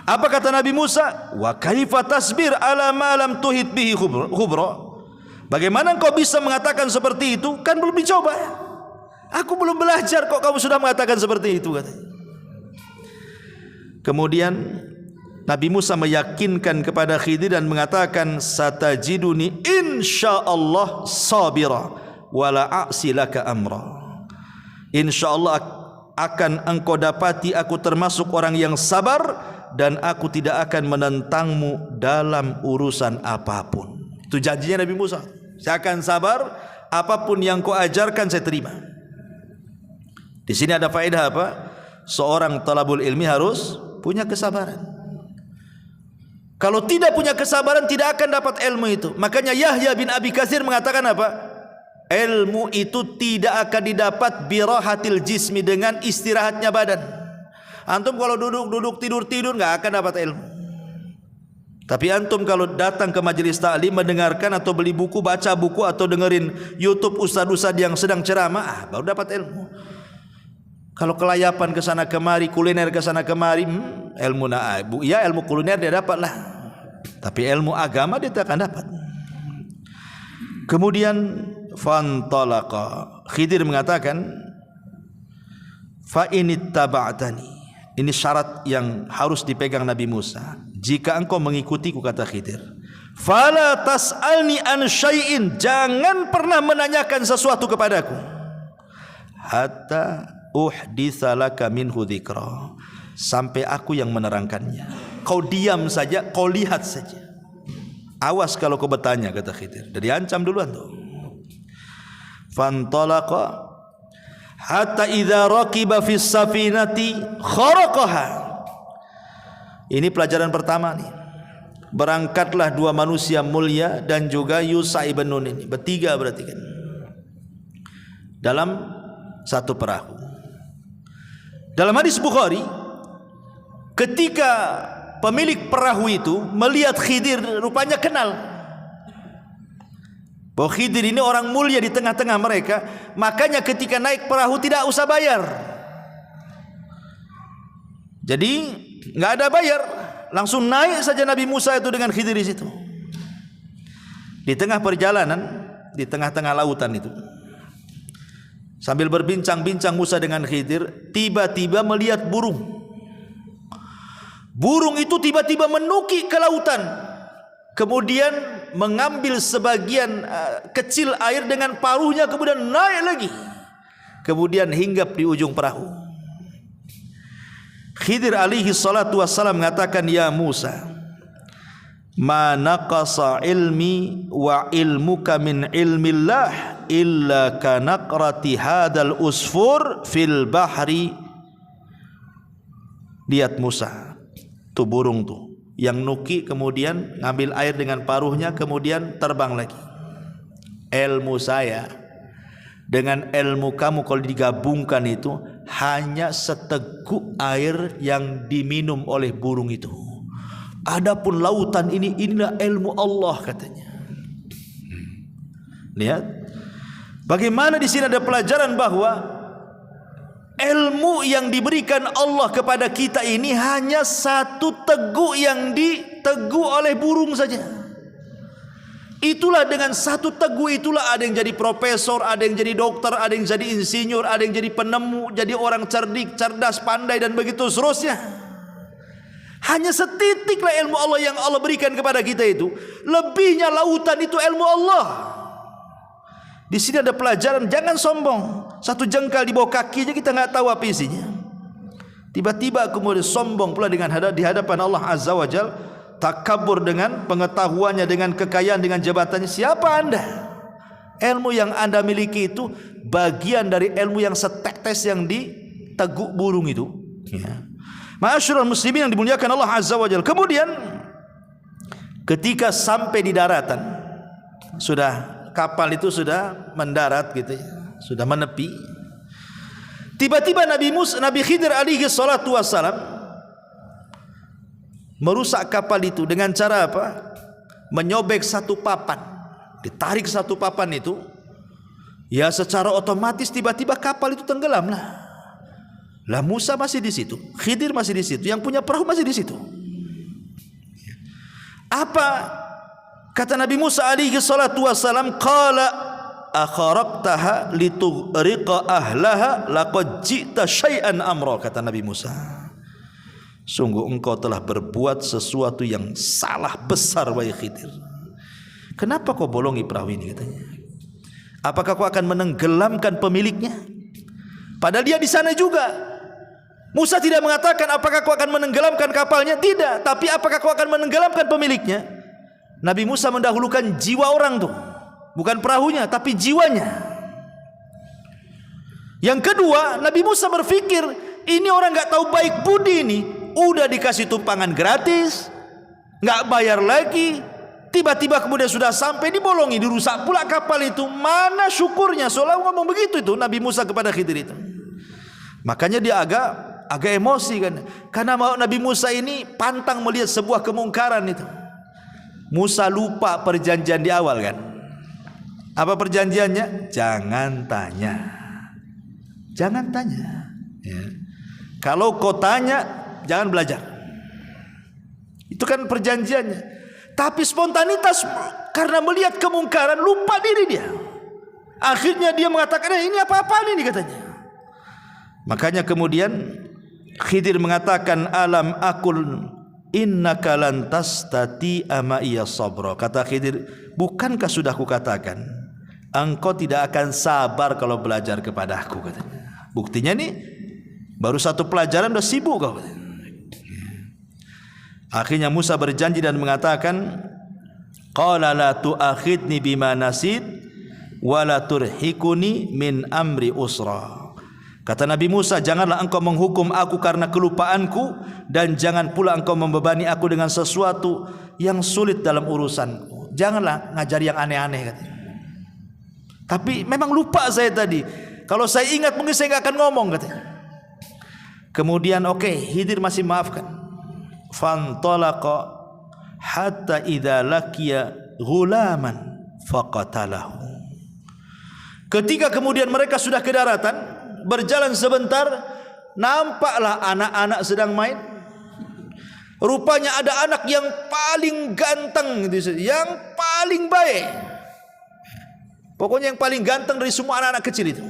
Apa kata Nabi Musa? Wa kaifa tasbir ala ma lam tuhit bihi khubra. Bagaimana engkau bisa mengatakan seperti itu? Kan belum dicoba. Aku belum belajar kok kamu sudah mengatakan seperti itu, katanya. Kemudian Nabi Musa meyakinkan kepada Khidir dan mengatakan, satajiduni insyaallah sabira wala a'si laka amra. Insyaallah akan engkau dapati aku termasuk orang yang sabar dan aku tidak akan menentangmu dalam urusan apapun. Itu janjinya Nabi Musa. Saya akan sabar, apapun yang kau ajarkan saya terima. Di sini ada faedah apa? Seorang talabul ilmi harus punya kesabaran. Kalau tidak punya kesabaran tidak akan dapat ilmu itu. Makanya Yahya bin Abi Katsir mengatakan apa? Ilmu itu tidak akan didapat birahatil jismi, dengan istirahatnya badan. Antum kalau duduk tidur nggak akan dapat ilmu. Tapi antum kalau datang ke majelis ta'lim, mendengarkan atau beli buku, baca buku atau dengerin YouTube ustaz-ustaz yang sedang ceramah, baru dapat ilmu. Kalau kelayapan ke sana kemari, kuliner ke sana kemari, ilmu ya ilmu kuliner dia dapat lah. Tapi ilmu agama dia tak akan dapat. Kemudian fantalaqa. Khidir mengatakan, fa inittaba'tani. Ini syarat yang harus dipegang Nabi Musa. Jika engkau mengikutiku, kata Khidir, fala tas'alni an syai'in, jangan pernah menanyakan sesuatu kepadaku hatta uhditsa laka minhu dzikra, sampai aku yang menerangkannya. Kau diam saja, kau lihat saja. Awas kalau kau bertanya, kata Khidir. Dari ancam duluan tuh. Fantalaqa hatta idza raqiba fis safinati kharaqaha. Ini pelajaran pertama nih. Berangkatlah dua manusia mulia dan juga Yusha ibn Nun ini, bertiga berarti kan, dalam satu perahu. Dalam hadis Bukhari, ketika pemilik perahu itu melihat Khidir, rupanya kenal bahwa Khidir ini orang mulia di tengah-tengah mereka, makanya ketika naik perahu tidak usah bayar. Jadi nggak ada bayar, langsung naik saja Nabi Musa itu dengan Khidir di situ. Di tengah perjalanan, di tengah-tengah lautan itu, sambil berbincang-bincang Musa dengan Khidir, tiba-tiba melihat burung. Burung itu tiba-tiba menukik ke lautan, kemudian mengambil sebagian kecil air dengan paruhnya, kemudian naik lagi, kemudian hinggap di ujung perahu. Khidir alaihi salatu wassalam mengatakan, ya Musa, ma naqasa ilmi wa ilmuka min ilmillah illa kanaqrati hadal usfur fil bahri. Lihat Musa, tuh burung tuh yang nuki, kemudian ngambil air dengan paruhnya, kemudian terbang lagi. Ilmu saya dengan ilmu kamu kalau digabungkan itu hanya seteguk air yang diminum oleh burung itu. Adapun lautan ini, inilah ilmu Allah, katanya. Lihat bagaimana di sini ada pelajaran bahwa ilmu yang diberikan Allah kepada kita ini hanya satu teguk yang diteguk oleh burung saja. Itulah dengan satu teguk itulah ada yang jadi profesor, ada yang jadi dokter, ada yang jadi insinyur, ada yang jadi penemu, jadi orang cerdik, cerdas, pandai dan begitu seterusnya. Hanya setitiklah ilmu Allah yang Allah berikan kepada kita itu. Lebihnya lautan itu ilmu Allah. Di sini ada pelajaran, jangan sombong. Satu jengkal di bawah kaki aja kita nggak tahu apa isinya. Tiba-tiba kemudian sombong pula dengan di hadapan Allah Azza wa Jalla, takabur dengan pengetahuannya, dengan kekayaan, dengan jabatannya. Siapa Anda? Ilmu yang Anda miliki itu bagian dari ilmu yang setetes yang diteguk burung itu. Ya. Ma'asyiral muslimin yang dimuliakan Allah Azza wa Jalla. Kemudian ketika sampai di daratan, sudah kapal itu sudah mendarat gitu ya, sudah menepi. Tiba-tiba Nabi Khidir alaihi salatu wassalam merusak kapal itu dengan cara apa? menyobek satu papan, ditarik satu papan itu, ya secara otomatis tiba-tiba kapal itu tenggelam lah. Lah Musa masih di situ, Khidir masih di situ, yang punya perahu masih di situ. Apa kata Nabi Musa alaihi salatu wassalam? Qala akharaqtaha litughriqa ahlaha laqad ji'ta syai'an amra. Kata Nabi Musa, sungguh engkau telah berbuat sesuatu yang salah besar wahai Khidir. Kenapa kau bolongi perahu ini, katanya? Apakah kau akan menenggelamkan pemiliknya? Padahal dia di sana juga. Musa tidak mengatakan apakah kau akan menenggelamkan kapalnya, tidak, tapi apakah kau akan menenggelamkan pemiliknya. Nabi Musa mendahulukan jiwa orang tuh, bukan perahunya tapi jiwanya. Yang kedua, Nabi Musa berpikir ini orang nggak tahu baik budi ini, udah dikasih tumpangan gratis, nggak bayar lagi, tiba-tiba kemudian sudah sampai dibolongi, dirusak pula kapal itu. Mana syukurnya? Seolah ngomong begitu itu Nabi Musa kepada Khidir itu. Makanya dia agak emosi kan, karena Nabi Musa ini pantang melihat sebuah kemungkaran itu. Musa lupa perjanjian di awal kan. Apa perjanjiannya? Jangan tanya, jangan tanya ya. Kalau kau tanya jangan belajar, itu kan perjanjiannya. Tapi spontanitas karena melihat kemungkaran lupa diri dia. Akhirnya dia mengatakan ini apa-apaan ini, katanya. Makanya kemudian Khidir mengatakan alam akul innaka lan tastati'a ma'iya sabra. Kata Khidir, bukankah sudah kukatakan engkau tidak akan sabar kalau belajar kepadaku, katanya. Buktinya nih baru satu pelajaran udah sibuk kau, katanya. Akhirnya Musa berjanji dan mengatakan qala la tu'akhidni bima nasid wa la turhikuni min amri usra. Kata Nabi Musa, janganlah engkau menghukum aku karena kelupaanku, dan jangan pula engkau membebani aku dengan sesuatu yang sulit dalam urusanku. Janganlah ngajar yang aneh-aneh, katanya. Tapi memang lupa saya tadi. Kalau saya ingat mungkin saya nggak akan ngomong, katanya. Kemudian Khidir masih maafkan. Fantalaqa hatta idza laqiya ghulaman faqatalahu. Ketika kemudian mereka sudah ke daratan, berjalan sebentar, nampaklah anak-anak sedang main. Rupanya ada anak yang paling ganteng, yang paling baik, pokoknya yang paling ganteng dari semua anak-anak kecil itu.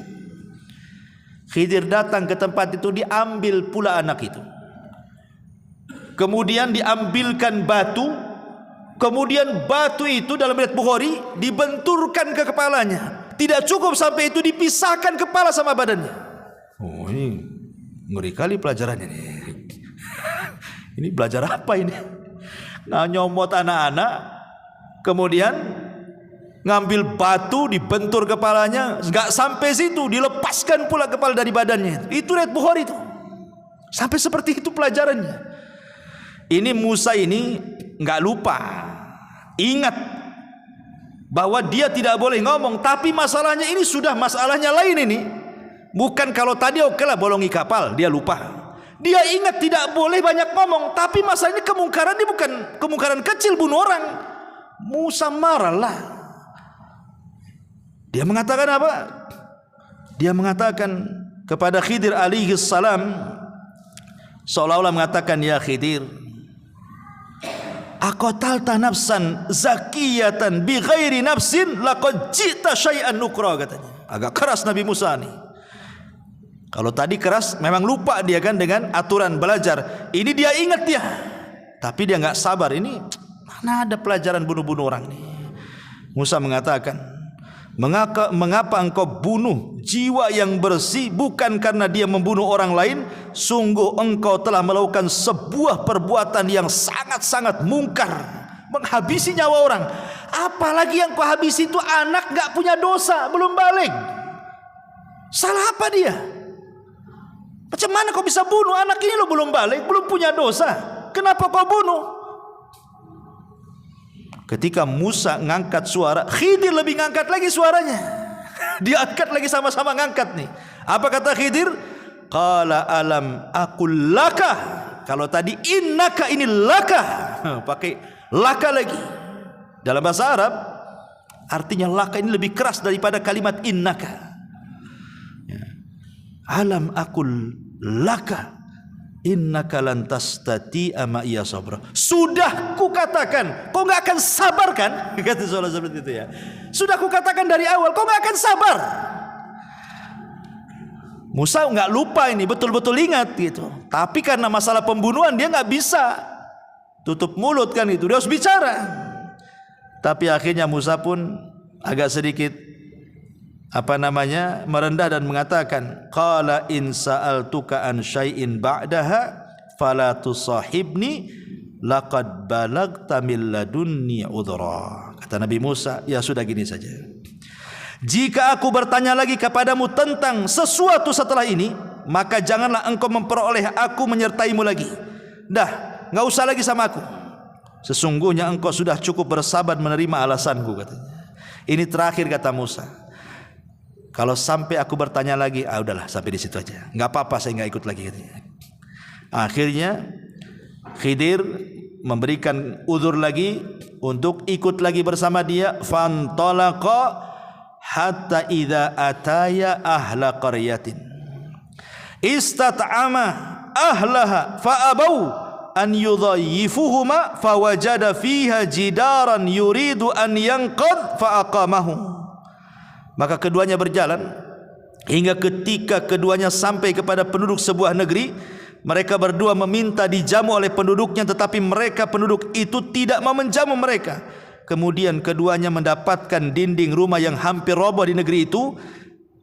Khidir datang ke tempat itu, diambil pula anak itu. Kemudian diambilkan batu, kemudian batu itu dalam riwayat Bukhari dibenturkan ke kepalanya. Tidak cukup sampai itu, dipisahkan kepala sama badannya. Oh, ini ngeri kali pelajarannya nih. Ini belajar apa ini? Nah, nyomot anak-anak, kemudian ngambil batu, dibentur kepalanya. Enggak sampai situ, dilepaskan pula kepala dari badannya. Itu riwayat Bukhari itu. Sampai seperti itu pelajarannya. Ini Musa ini enggak lupa, ingat bahwa dia tidak boleh ngomong. Tapi masalahnya ini sudah masalahnya lain ini. Bukan kalau tadi lah bolongi kapal, dia lupa. Dia ingat tidak boleh banyak ngomong. Tapi masalahnya kemungkaran ini bukan kemungkaran kecil, bunuh orang. Musa marahlah. Dia mengatakan apa? Dia mengatakan kepada Khidir alaihi salam, seolah-olah mengatakan, ya Khidir, aqatalta nafsan zakiyatan bi ghairi nafsin laqad ji'ta syai'an nukra, katanya. Agak keras Nabi Musa nih. Kalau tadi keras memang lupa dia kan dengan aturan belajar. Ini dia ingat dia, tapi dia nggak sabar. Ini mana ada pelajaran bunuh-bunuh orang nih. Musa mengatakan, mengapa engkau bunuh jiwa yang bersih bukan karena dia membunuh orang lain? Sungguh engkau telah melakukan sebuah perbuatan yang sangat-sangat mungkar, menghabisi nyawa orang. Apalagi yang kau habisi itu anak gak punya dosa, belum balik. Salah apa dia? Macam mana kau bisa bunuh anak ini? Lo belum balik, belum punya dosa, kenapa kau bunuh? Ketika Musa ngangkat suara, Khidir lebih ngangkat lagi suaranya. Dia angkat lagi, sama-sama ngangkat nih. Apa kata Khidir? Qala alam aqul laka. Kalau tadi innaka, ini laka, pakai laka lagi. Dalam bahasa Arab artinya laka ini lebih keras daripada kalimat innaka. Alam aqul laka innaka lan tastati'a ma'iya sabra. Sudah kukatakan, kau enggak akan sabar kan? Kata seolah seperti itu ya. Sudah kukatakan dari awal, kau enggak akan sabar. Musa enggak lupa ini, betul-betul ingat gitu. Tapi karena masalah pembunuhan dia enggak bisa tutup mulut kan itu, dia harus bicara. Tapi akhirnya Musa pun agak sedikit merendah dan mengatakan, qala in sa'altuka an syai'in ba'daha fala tusahibni laqad balagta min ladunni udhra. Kata Nabi Musa, ya sudah gini saja, jika aku bertanya lagi kepadamu tentang sesuatu setelah ini, maka janganlah engkau memperoleh aku menyertaimu lagi. Dah, enggak usah lagi sama aku. Sesungguhnya engkau sudah cukup bersabar menerima alasanku, katanya. Ini terakhir kata Musa. Kalau sampai aku bertanya lagi, udahlah sampai di situ aja. Enggak apa-apa, saya enggak ikut lagi, katanya. Akhirnya Khidir memberikan uzur lagi untuk ikut lagi bersama dia. Fantalaqa hatta idza ataya ahla qaryatin istat'ama ahlaha fa'abau an yudhayyifuhuma fawajada fiha jidaran yuridu an yanqad fa'aqamahu. Maka keduanya berjalan hingga ketika keduanya sampai kepada penduduk sebuah negeri, mereka berdua meminta dijamu oleh penduduknya, tetapi mereka penduduk itu tidak mau menjamu mereka. Kemudian keduanya mendapatkan dinding rumah yang hampir roboh di negeri itu.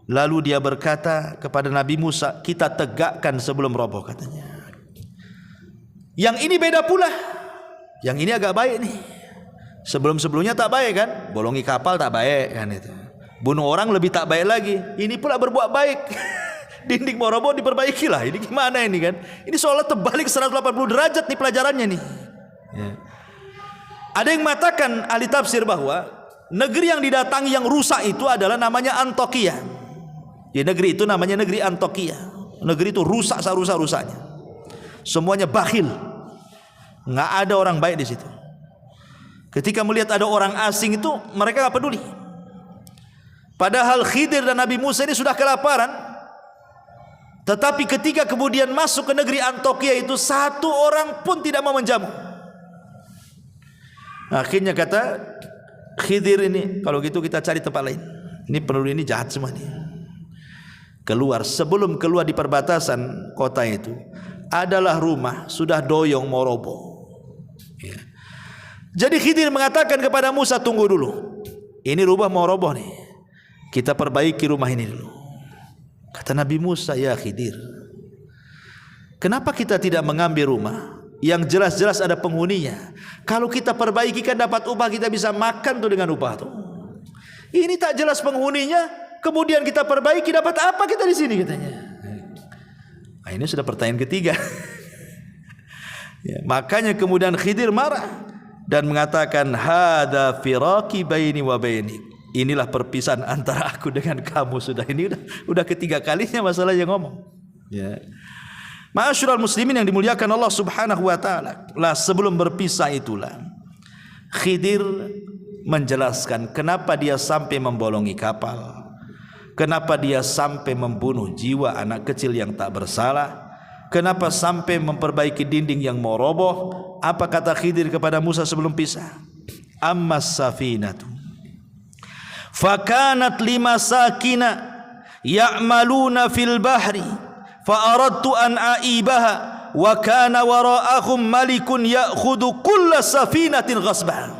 Lalu dia berkata kepada Nabi Musa, kita tegakkan sebelum roboh, katanya. Yang ini beda pula. Yang ini agak baik nih. Sebelum-sebelumnya tak baik kan? Bolongi kapal tak baik kan itu. Bunuh orang lebih tak baik lagi. Ini pula berbuat baik. Dinding mau roboh diperbaiki lah. Ini gimana ini kan? Ini seolah terbalik 180 derajat nih pelajarannya nih. Ya. Ada yang mengatakan ahli tafsir bahwa negeri yang didatangi yang rusak itu adalah namanya Antokia. Ya, negeri itu namanya negeri Antokia. Negeri itu rusak serusak-rusaknya. Semuanya bakhil. Nggak ada orang baik di situ. Ketika melihat ada orang asing itu mereka nggak peduli. Padahal Khidir dan Nabi Musa ini sudah kelaparan. Tetapi ketika kemudian masuk ke negeri Antokia itu, satu orang pun tidak mau menjamu. Akhirnya kata Khidir ini, kalau gitu kita cari tempat lain. Ini penduduk ini jahat semua nih. Keluar, sebelum keluar di perbatasan kota itu adalah rumah sudah doyong mau roboh. Ya. Jadi Khidir mengatakan kepada Musa, tunggu dulu. Ini rumah mau roboh nih. Kita perbaiki rumah ini dulu. Kata Nabi Musa, ya Khidir, kenapa kita tidak mengambil rumah yang jelas-jelas ada penghuninya? Kalau kita perbaiki kan dapat upah, kita bisa makan tuh dengan upah tuh. Ini tak jelas penghuninya, kemudian kita perbaiki, dapat apa kita di sini, katanya. Nah, ini sudah pertanyaan ketiga. Ya, makanya kemudian Khidir marah dan mengatakan, hadza firaqi baini wa bainik. Inilah perpisahan antara aku dengan kamu. Sudah, ini udah ketiga kalinya masalah yang ngomong. Ya. Ma'asyiral muslimin yang dimuliakan Allah Subhanahu wa taala. Lah sebelum berpisah itulah Khidir menjelaskan kenapa dia sampai membolongi kapal. Kenapa dia sampai membunuh jiwa anak kecil yang tak bersalah. Kenapa sampai memperbaiki dinding yang mau roboh. Apa kata Khidir kepada Musa sebelum pisah? Ammas safinatu fakanat limasakina ya'maluna fil bahri fa aradtu an aibaha wa kana wara'ahum malikun ya'khudhu kulla safinatin ghasban.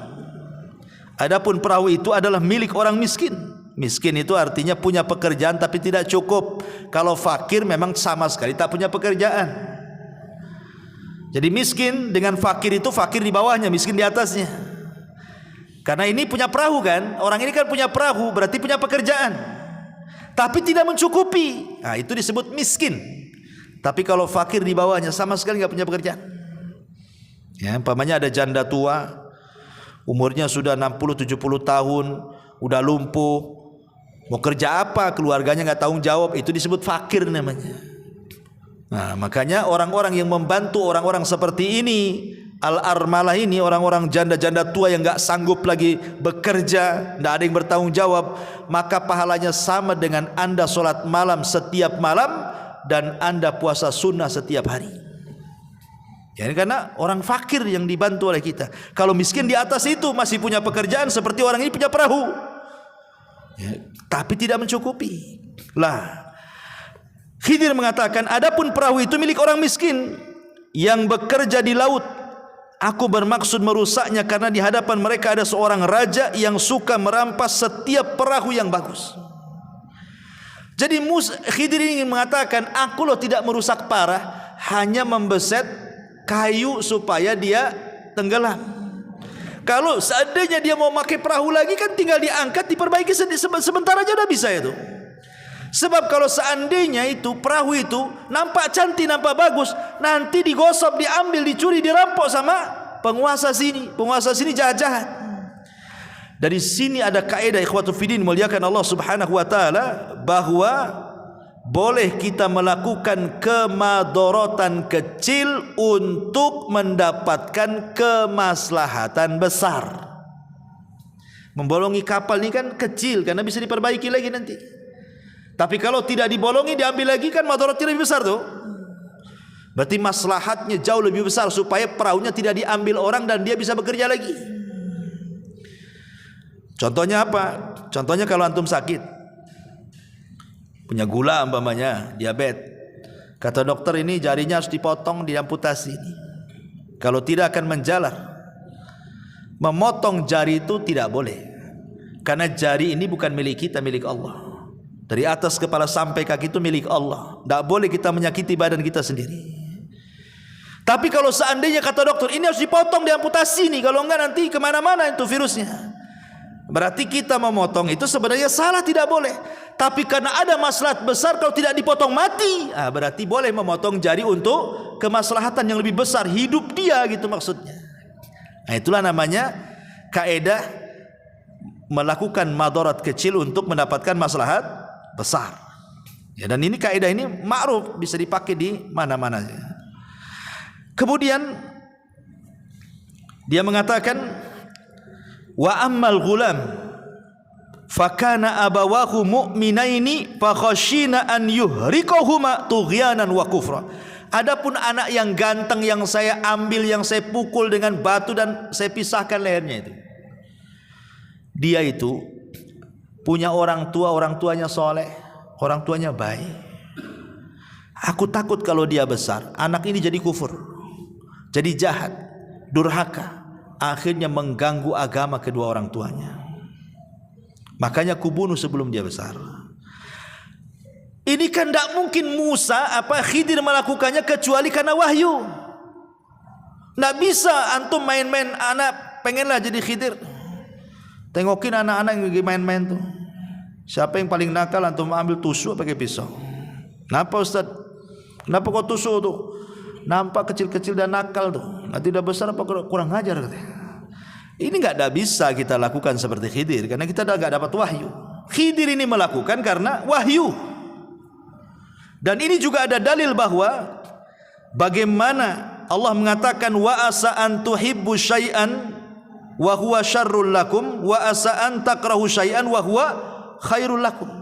Adapun perahu itu adalah milik orang miskin. Miskin itu artinya punya pekerjaan tapi tidak cukup. Kalau fakir memang sama sekali tak punya pekerjaan. Jadi miskin dengan fakir itu, fakir di bawahnya, miskin di atasnya. Karena ini punya perahu kan, orang ini kan punya perahu, berarti punya pekerjaan, tapi tidak mencukupi. Nah, itu disebut miskin. Tapi kalau fakir di bawahnya sama sekali nggak punya pekerjaan. Ya, umpamanya ada janda tua, umurnya sudah 60-70 tahun, udah lumpuh, mau kerja apa, keluarganya nggak tanggung jawab, itu disebut fakir namanya. Nah, makanya orang-orang yang membantu orang-orang seperti ini al-armalah ini, orang-orang janda-janda tua yang enggak sanggup lagi bekerja, enggak ada yang bertanggung jawab, maka pahalanya sama dengan Anda salat malam setiap malam dan Anda puasa sunnah setiap hari. Ya, karena orang fakir yang dibantu oleh kita. Kalau miskin di atas itu masih punya pekerjaan seperti orang ini punya perahu, ya, tapi tidak mencukupi. Lah, Khidir mengatakan, adapun perahu itu milik orang miskin yang bekerja di laut. Aku bermaksud merusaknya karena di hadapan mereka ada seorang raja yang suka merampas setiap perahu yang bagus. Jadi Khidir ingin mengatakan, aku loh tidak merusak parah, hanya membeset kayu supaya dia tenggelam. Kalau seandainya dia mau pakai perahu lagi, kan tinggal diangkat, diperbaiki sebentar aja udah bisa itu. Sebab kalau seandainya itu perahu itu nampak cantik, nampak bagus, nanti digosok, diambil, dicuri, dirampok sama penguasa sini. Penguasa sini jahat-jahat. Dari sini ada kaidah ikhwatu fiddin muliakan Allah Subhanahu wa taala, bahwa boleh kita melakukan kemadharatan kecil untuk mendapatkan kemaslahatan besar. Membolongi kapal ini kan kecil karena bisa diperbaiki lagi nanti. Tapi kalau tidak dibolongi, diambil lagi, kan madharatnya lebih besar tuh. Berarti maslahatnya jauh lebih besar supaya perahunya tidak diambil orang dan dia bisa bekerja lagi. Contohnya apa? Contohnya kalau antum sakit, punya gula umpamanya, diabetes, kata dokter ini jarinya harus dipotong, diamputasi. Kalau tidak akan menjalar. Memotong jari itu tidak boleh, karena jari ini bukan milik kita, milik Allah. Dari atas kepala sampai kaki itu milik Allah. Tidak boleh kita menyakiti badan kita sendiri. Tapi kalau seandainya kata dokter ini harus dipotong, diamputasi nih, kalau enggak nanti kemana-mana itu virusnya, berarti kita memotong itu sebenarnya salah, tidak boleh. Tapi karena ada maslahat besar, kalau tidak dipotong mati, berarti boleh memotong jari untuk kemaslahatan yang lebih besar, hidup dia gitu maksudnya. Nah, itulah namanya kaidah melakukan madarat kecil untuk mendapatkan maslahat besar. Ya, dan ini kaidah ini ma'ruf, bisa dipakai di mana-mana. Kemudian dia mengatakan, wa ammal ghulam fakana abawahu mu'minaini fakhashina an yuhriqahuma tughyanan wa kufra. Adapun anak yang ganteng yang saya ambil, yang saya pukul dengan batu dan saya pisahkan lehernya itu, dia itu punya orang tuanya soleh, orang tuanya baik. Aku takut kalau dia besar, anak ini jadi kufur, jadi jahat, durhaka, akhirnya mengganggu agama kedua orang tuanya. Makanya kubunuh sebelum dia besar. Ini kan tidak mungkin Khidir melakukannya kecuali karena wahyu. Tidak bisa antum main-main, anak pengenlah jadi Khidir. Tengokin anak-anak yang lagi main-main tuh. Siapa yang paling nakal, antum ambil tusuk pakai pisau. Kenapa Ustaz? Kenapa kau tusuk tuh? Nampak kecil-kecil dan nakal tuh. Nanti udah besar apa kurang ajar katanya. Ini enggak bisa kita lakukan seperti Khidir karena kita enggak dapat wahyu. Khidir ini melakukan karena wahyu. Dan ini juga ada dalil bahwa bagaimana Allah mengatakan wa asa an tuhibbu syai'an wa huwa syarrul lakum wa asa an takrahu syai'an wa huwa khairul lakum.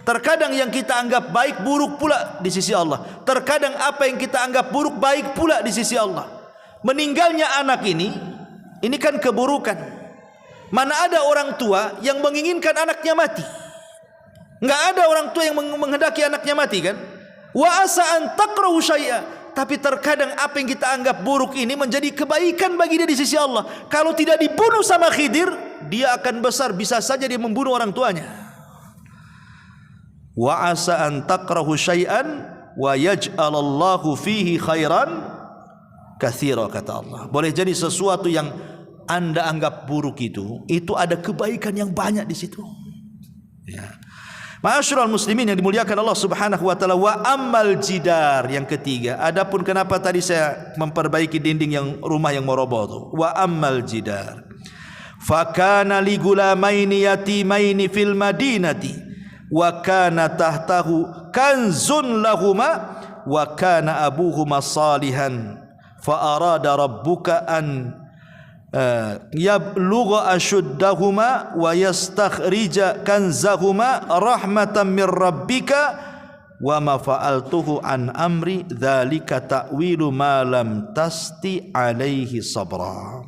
Terkadang yang kita anggap baik buruk pula di sisi Allah. Terkadang apa yang kita anggap buruk baik pula di sisi Allah. Meninggalnya anak ini kan keburukan. Mana ada orang tua yang menginginkan anaknya mati? Enggak ada orang tua yang menghendaki anaknya mati kan? Wa asa an takrahu syai'a. Tapi terkadang apa yang kita anggap buruk ini menjadi kebaikan bagi dia di sisi Allah. Kalau tidak dibunuh sama Khidir, dia akan besar, bisa saja dia membunuh orang tuanya. Wa asa an takrahu syai'an wa yaj'alallahu fihi khairan katsira, kata Allah. Boleh jadi sesuatu yang Anda anggap buruk itu ada kebaikan yang banyak di situ. Ya. Ma'asyiral muslimin yang dimuliakan Allah Subhanahu wa taala, wa ammal jidar, yang ketiga. Adapun kenapa tadi saya memperbaiki dinding yang rumah yang mau roboh itu. Wa ammal jidar fakana li gulamaini yatimaini fil madinati wa kana tahtahu kanzun lahuma wa kana abuhuma salihan fa arada rabbuka an yablugha ashuddahuma wa yastakhrija kanzahuma rahmatan mir rabbika wa ma fa'altuhu an amri dzalika ta'wilu ma lam tasti alaihi sabra.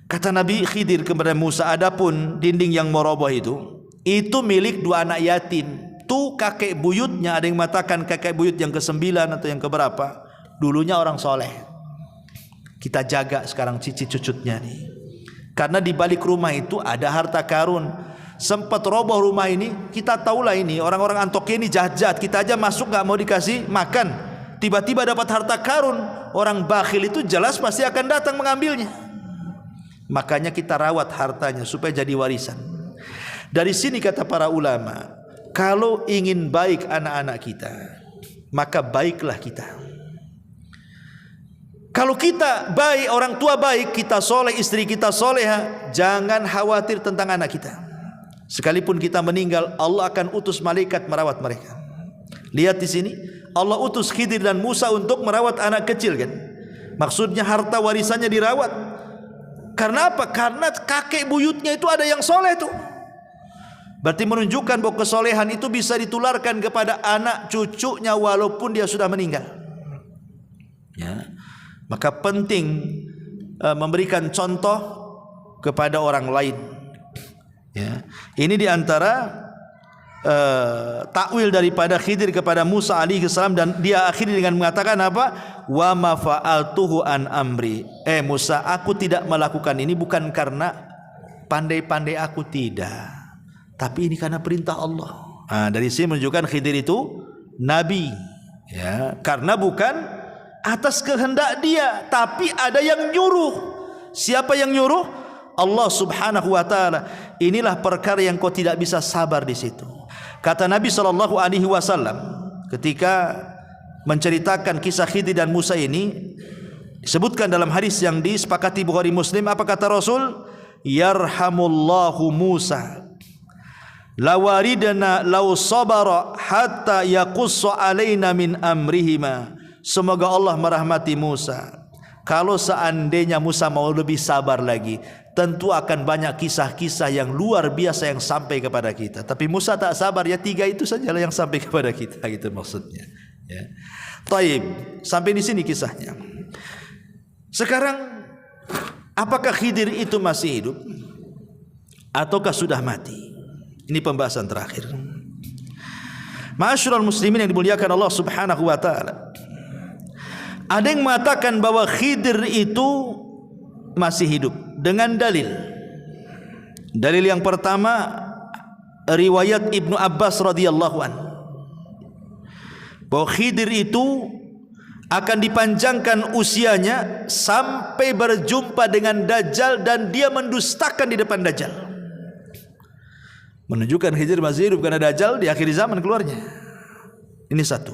Kata Nabi Khidir kepada Musa, adapun dinding yang meroboh itu milik dua anak yatim. Tuh kakek buyutnya, ada yang mengatakan kakek buyut yang ke-9 atau yang keberapa, dulunya orang soleh. Kita jaga sekarang cicit cucutnya nih. Karena di balik rumah itu ada harta karun. Sempat roboh rumah ini, kita tahulah ini orang-orang Antokia ini jahat-jahat. Kita aja masuk gak mau dikasih makan, tiba-tiba dapat harta karun. Orang bakhil itu jelas pasti akan datang mengambilnya. Makanya kita rawat hartanya supaya jadi warisan. Dari sini kata para ulama, kalau ingin baik anak-anak kita, maka baiklah kita. Kalau kita baik, orang tua baik, kita soleh, istri kita soleha, jangan khawatir tentang anak kita. Sekalipun kita meninggal, Allah akan utus malaikat merawat mereka. Lihat di sini, Allah utus Khidir dan Musa untuk merawat anak kecil kan. Maksudnya harta warisannya dirawat. Karena apa? Karena kakek buyutnya itu ada yang soleh tuh. Berarti menunjukkan bahwa kesolehan itu bisa ditularkan kepada anak cucunya walaupun dia sudah meninggal. Ya. Maka penting memberikan contoh kepada orang lain. Ya. Ini diantara takwil daripada Khidir kepada Musa alaihi salam, dan dia akhiri dengan mengatakan apa? Wa ma fa'altuhu an amri. Musa, aku tidak melakukan ini bukan karena pandai-pandai aku, tidak, tapi ini karena perintah Allah. Dari sini menunjukkan Khidir itu nabi, ya, karena bukan atas kehendak dia, tapi ada yang nyuruh. Siapa yang nyuruh? Allah subhanahu wa ta'ala. Inilah perkara yang kau tidak bisa sabar di situ. Kata Nabi SAW ketika menceritakan kisah Khidir dan Musa ini, disebutkan dalam hadis yang disepakati Bukhari Muslim, apa kata Rasul? Yarhamullahu Musa lawaridna law sabara hatta yaqussu alaina min amrihima. Semoga Allah merahmati Musa. Kalau seandainya Musa mau lebih sabar lagi, tentu akan banyak kisah-kisah yang luar biasa yang sampai kepada kita. Tapi Musa tak sabar, ya 3 itu sajalah yang sampai kepada kita, gitu maksudnya. Ya. Taib, sampai di sini kisahnya. Sekarang, apakah Khidir itu masih hidup ataukah sudah mati? Ini pembahasan terakhir. Ma'asyiral muslimin yang dimuliakan Allah Subhanahu wa taala. Ada yang mengatakan bahwa Khidir itu masih hidup dengan dalil. Dalil yang pertama, riwayat Ibnu Abbas radhiyallahu an, bahwa Khidir itu akan dipanjangkan usianya sampai berjumpa dengan Dajjal dan dia mendustakan di depan Dajjal. Menunjukkan Khidir masih hidup karena Dajjal di akhir zaman keluarnya. Ini satu.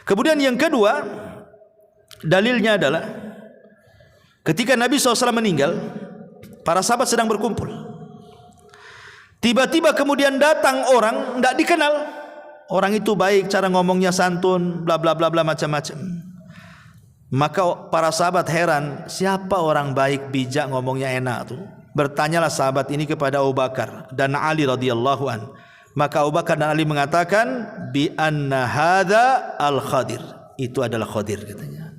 Kemudian yang kedua, dalilnya adalah ketika Nabi SAW meninggal, para sahabat sedang berkumpul. Tiba-tiba kemudian datang orang tidak dikenal. Orang itu baik, cara ngomongnya santun, bla bla bla bla macam-macam. Maka para sahabat heran, siapa orang baik, bijak, ngomongnya enak tuh? Bertanyalah sahabat ini kepada Abu Bakar dan Ali radhiyallahu an. Maka Abu Bakar dan Ali mengatakan, bi anna hadza al-Khadir. Itu adalah Khadir katanya.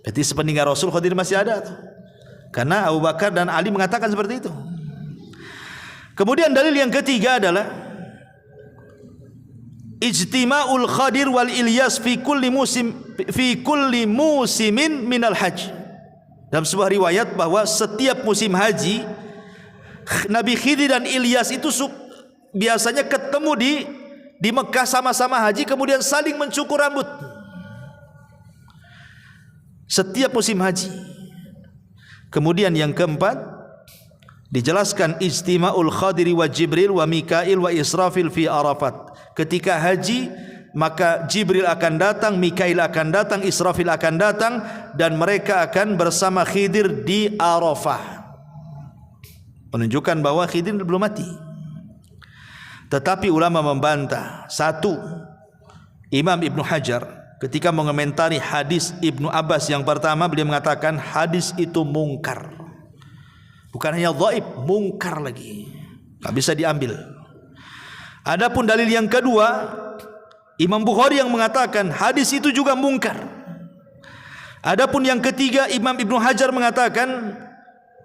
Berarti sepeninggal Rasul Khadir masih ada tuh. Karena Abu Bakar dan Ali mengatakan seperti itu. Kemudian dalil yang ketiga adalah ijtima'ul Khadir wal Ilyas fi kulli musimin minal haji. Dalam sebuah riwayat bahwa setiap musim haji Nabi Khidir dan Ilyas itu biasanya ketemu di Mekah sama-sama haji, kemudian saling mencukur rambut. Setiap musim haji. Kemudian yang keempat dijelaskan ijtima'ul Khadiri wa Jibril wa Mikail wa Israfil fi Arafat. Ketika haji maka Jibril akan datang, Mikail akan datang, Israfil akan datang, dan mereka akan bersama Khidir di Arafah. Menunjukkan bahwa Khidir belum mati. Tetapi ulama membantah. Satu, Imam Ibnu Hajar ketika mengomentari hadis Ibnu Abbas yang pertama, beliau mengatakan hadis itu mungkar. Bukan hanya dhaif, mungkar lagi, enggak bisa diambil. Adapun dalil yang kedua, Imam Bukhari yang mengatakan hadis itu juga mungkar. Adapun yang ketiga, Imam Ibnu Hajar mengatakan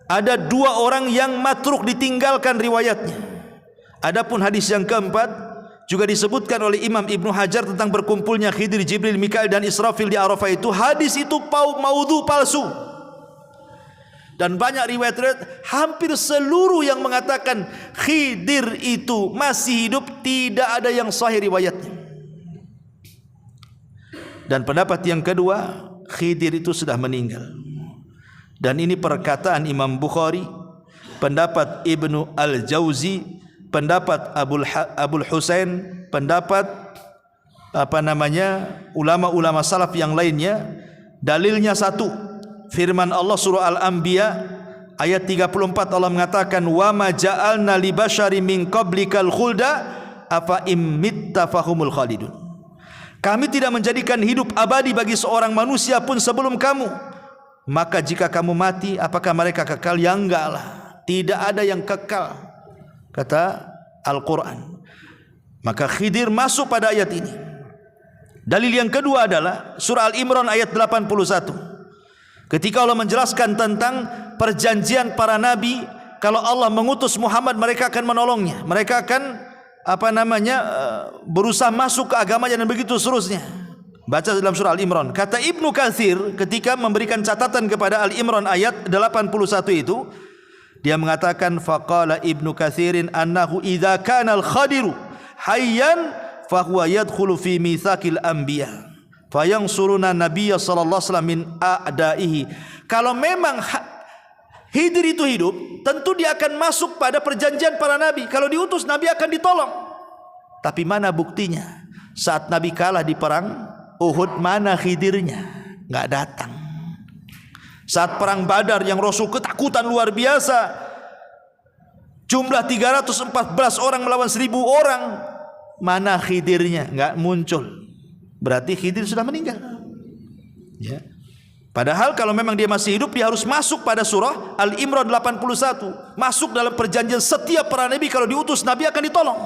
ada 2 orang yang matruk, ditinggalkan riwayatnya. Adapun hadis yang keempat juga disebutkan oleh Imam Ibnu Hajar tentang berkumpulnya Khidir, Jibril, Mikail dan Israfil di Arafah itu. Hadis itu maudhu, palsu. Dan banyak riwayat-riwayat hampir seluruh yang mengatakan Khidir itu masih hidup, tidak ada yang sahih riwayatnya. Dan pendapat yang kedua, Khidir itu sudah meninggal. Dan ini perkataan Imam Bukhari, pendapat Ibnu Al-Jauzi, pendapat Abul Husain, pendapat ulama-ulama salaf yang lainnya. Dalilnya satu, firman Allah surah Al-Anbiya ayat 34, Allah mengatakan wa ma ja'alna li basyari min qablikal khulda afa immitta fahumul khalidun. Kami tidak menjadikan hidup abadi bagi seorang manusia pun sebelum kamu, maka jika kamu mati apakah mereka kekal? Ya enggak lah, tidak ada yang kekal, kata Al-Quran. Maka Khidir masuk pada ayat ini. Dalil yang kedua adalah surah Al-Imran ayat 81. Ketika Allah menjelaskan tentang perjanjian para nabi, kalau Allah mengutus Muhammad, mereka akan menolongnya, mereka akan berusaha masuk ke agamanya dan begitu seterusnya. Baca dalam surah Al-Imran. Kata Ibnu Katsir ketika memberikan catatan kepada Al-Imran ayat 81 itu, dia mengatakan faqala Ibnu Katsirin annahu idza kana al-Khadiru hayyan fa huwa yadkhulu fi mitsaqil anbiya fayansuruna nabiyya sallallahu alaihi wasallam min a'daihi. Kalau memang Khidir itu hidup, tentu dia akan masuk pada perjanjian para nabi. Kalau diutus nabi akan ditolong. Tapi mana buktinya? Saat nabi kalah di perang Uhud, mana Khidirnya? Enggak datang. Saat perang Badar yang Rasul ketakutan luar biasa, jumlah 314 orang melawan 1000 orang, mana Khidirnya? Enggak muncul. Berarti Khidir sudah meninggal. Ya. Padahal kalau memang dia masih hidup, dia harus masuk pada surah Al-Imran 81, masuk dalam perjanjian setiap para nabi. Kalau diutus nabi akan ditolong.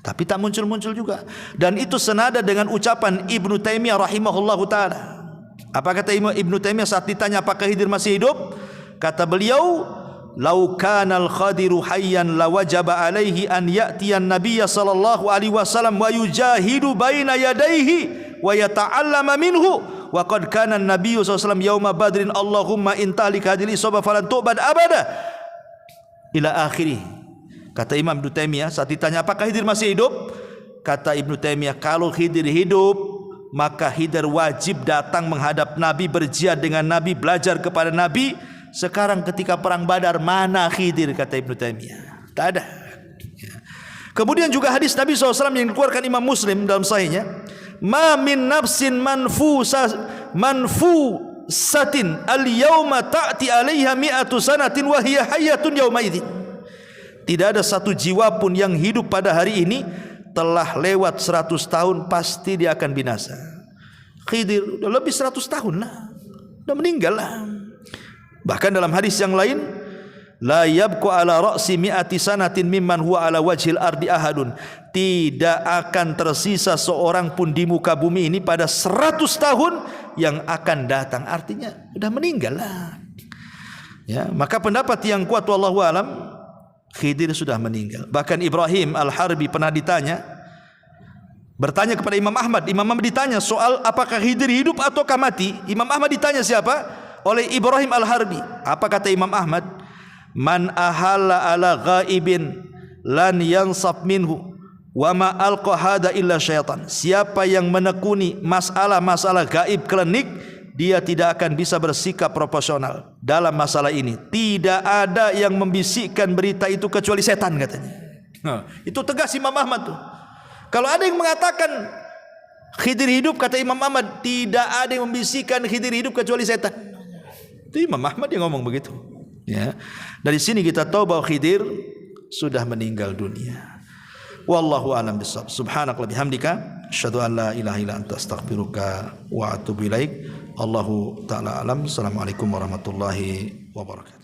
Tapi tak muncul-muncul juga. Dan itu senada dengan ucapan Ibnu Taimiyah rahimahullahu ta'ala. Apa kata Ibnu Taimiyah saat ditanya apakah Khidir masih hidup? Kata beliau, "Lau kana al-Khadiru hayyan lawajaba alaihi an ya'tiyan nabiyya sallallahu alaihi wasallam wa yujahidu baina yadayhi wa yata'allama minhu wa qad kana an-nabiyyu sallallahu alaihi wasallam yauma badrin Allahumma in talik hadhihi sabab falan tu'bad abada." Ila akhirih. Kata Imam Ibnu Taimiyah saat ditanya apakah Khidir masih hidup? Kata Ibnu Taimiyah, kalau Khidir hidup, maka Khidir wajib datang menghadap Nabi, berjihad dengan Nabi, belajar kepada Nabi. Sekarang ketika perang Badar, mana Khidir? Kata Ibnu Taimiyah, tak ada. Kemudian juga hadis Nabi SAW yang dikeluarkan Imam Muslim dalam sahihnya, ma min nafsin manfusatin al-yawma ta'ti alaiha mi'atu sanatin wa hiya hayyatun yawma idzin. Tidak ada satu jiwa pun yang hidup pada hari ini telah lewat 100 tahun, pasti dia akan binasa. Khidir udah lebih 100 tahun lah, udah meninggal lah. Bahkan dalam hadis yang lain, la yabqu ala ra'si mi'ati sanatin mimman huwa ala wajhil ardi ahadun. Tidak akan tersisa seorang pun di muka bumi ini pada 100 tahun yang akan datang. Artinya udah meninggal lah. Ya, maka pendapat yang kuat wallahu alam, Khidir sudah meninggal. Bahkan Ibrahim Al-Harbi pernah bertanya kepada Imam Ahmad. Imam Ahmad ditanya soal apakah Khidir hidup ataukah mati. Imam Ahmad ditanya siapa? Oleh Ibrahim Al-Harbi. Apa kata Imam Ahmad? Man ahalla ala ghaibin lan yansab minhu wa ma alqa hada illa syaitan. Siapa yang menekuni masalah-masalah gaib klinik, dia tidak akan bisa bersikap proporsional dalam masalah ini. Tidak ada yang membisikkan berita itu kecuali setan, katanya. Itu tegas Imam Ahmad tuh. Kalau ada yang mengatakan Khidir hidup, kata Imam Ahmad, tidak ada yang membisikkan Khidir hidup kecuali setan. Itu Imam Ahmad yang ngomong begitu. Ya. Dari sini kita tahu bahwa Khidir sudah meninggal dunia. Wallahu a'lam bishawab. Subhanaka wa bihamdika asyhadu an la ilaha illa anta astaghfiruka wa atubu ilaik. Allahu ta'ala alam. Assalamualaikum warahmatullahi wabarakatuh.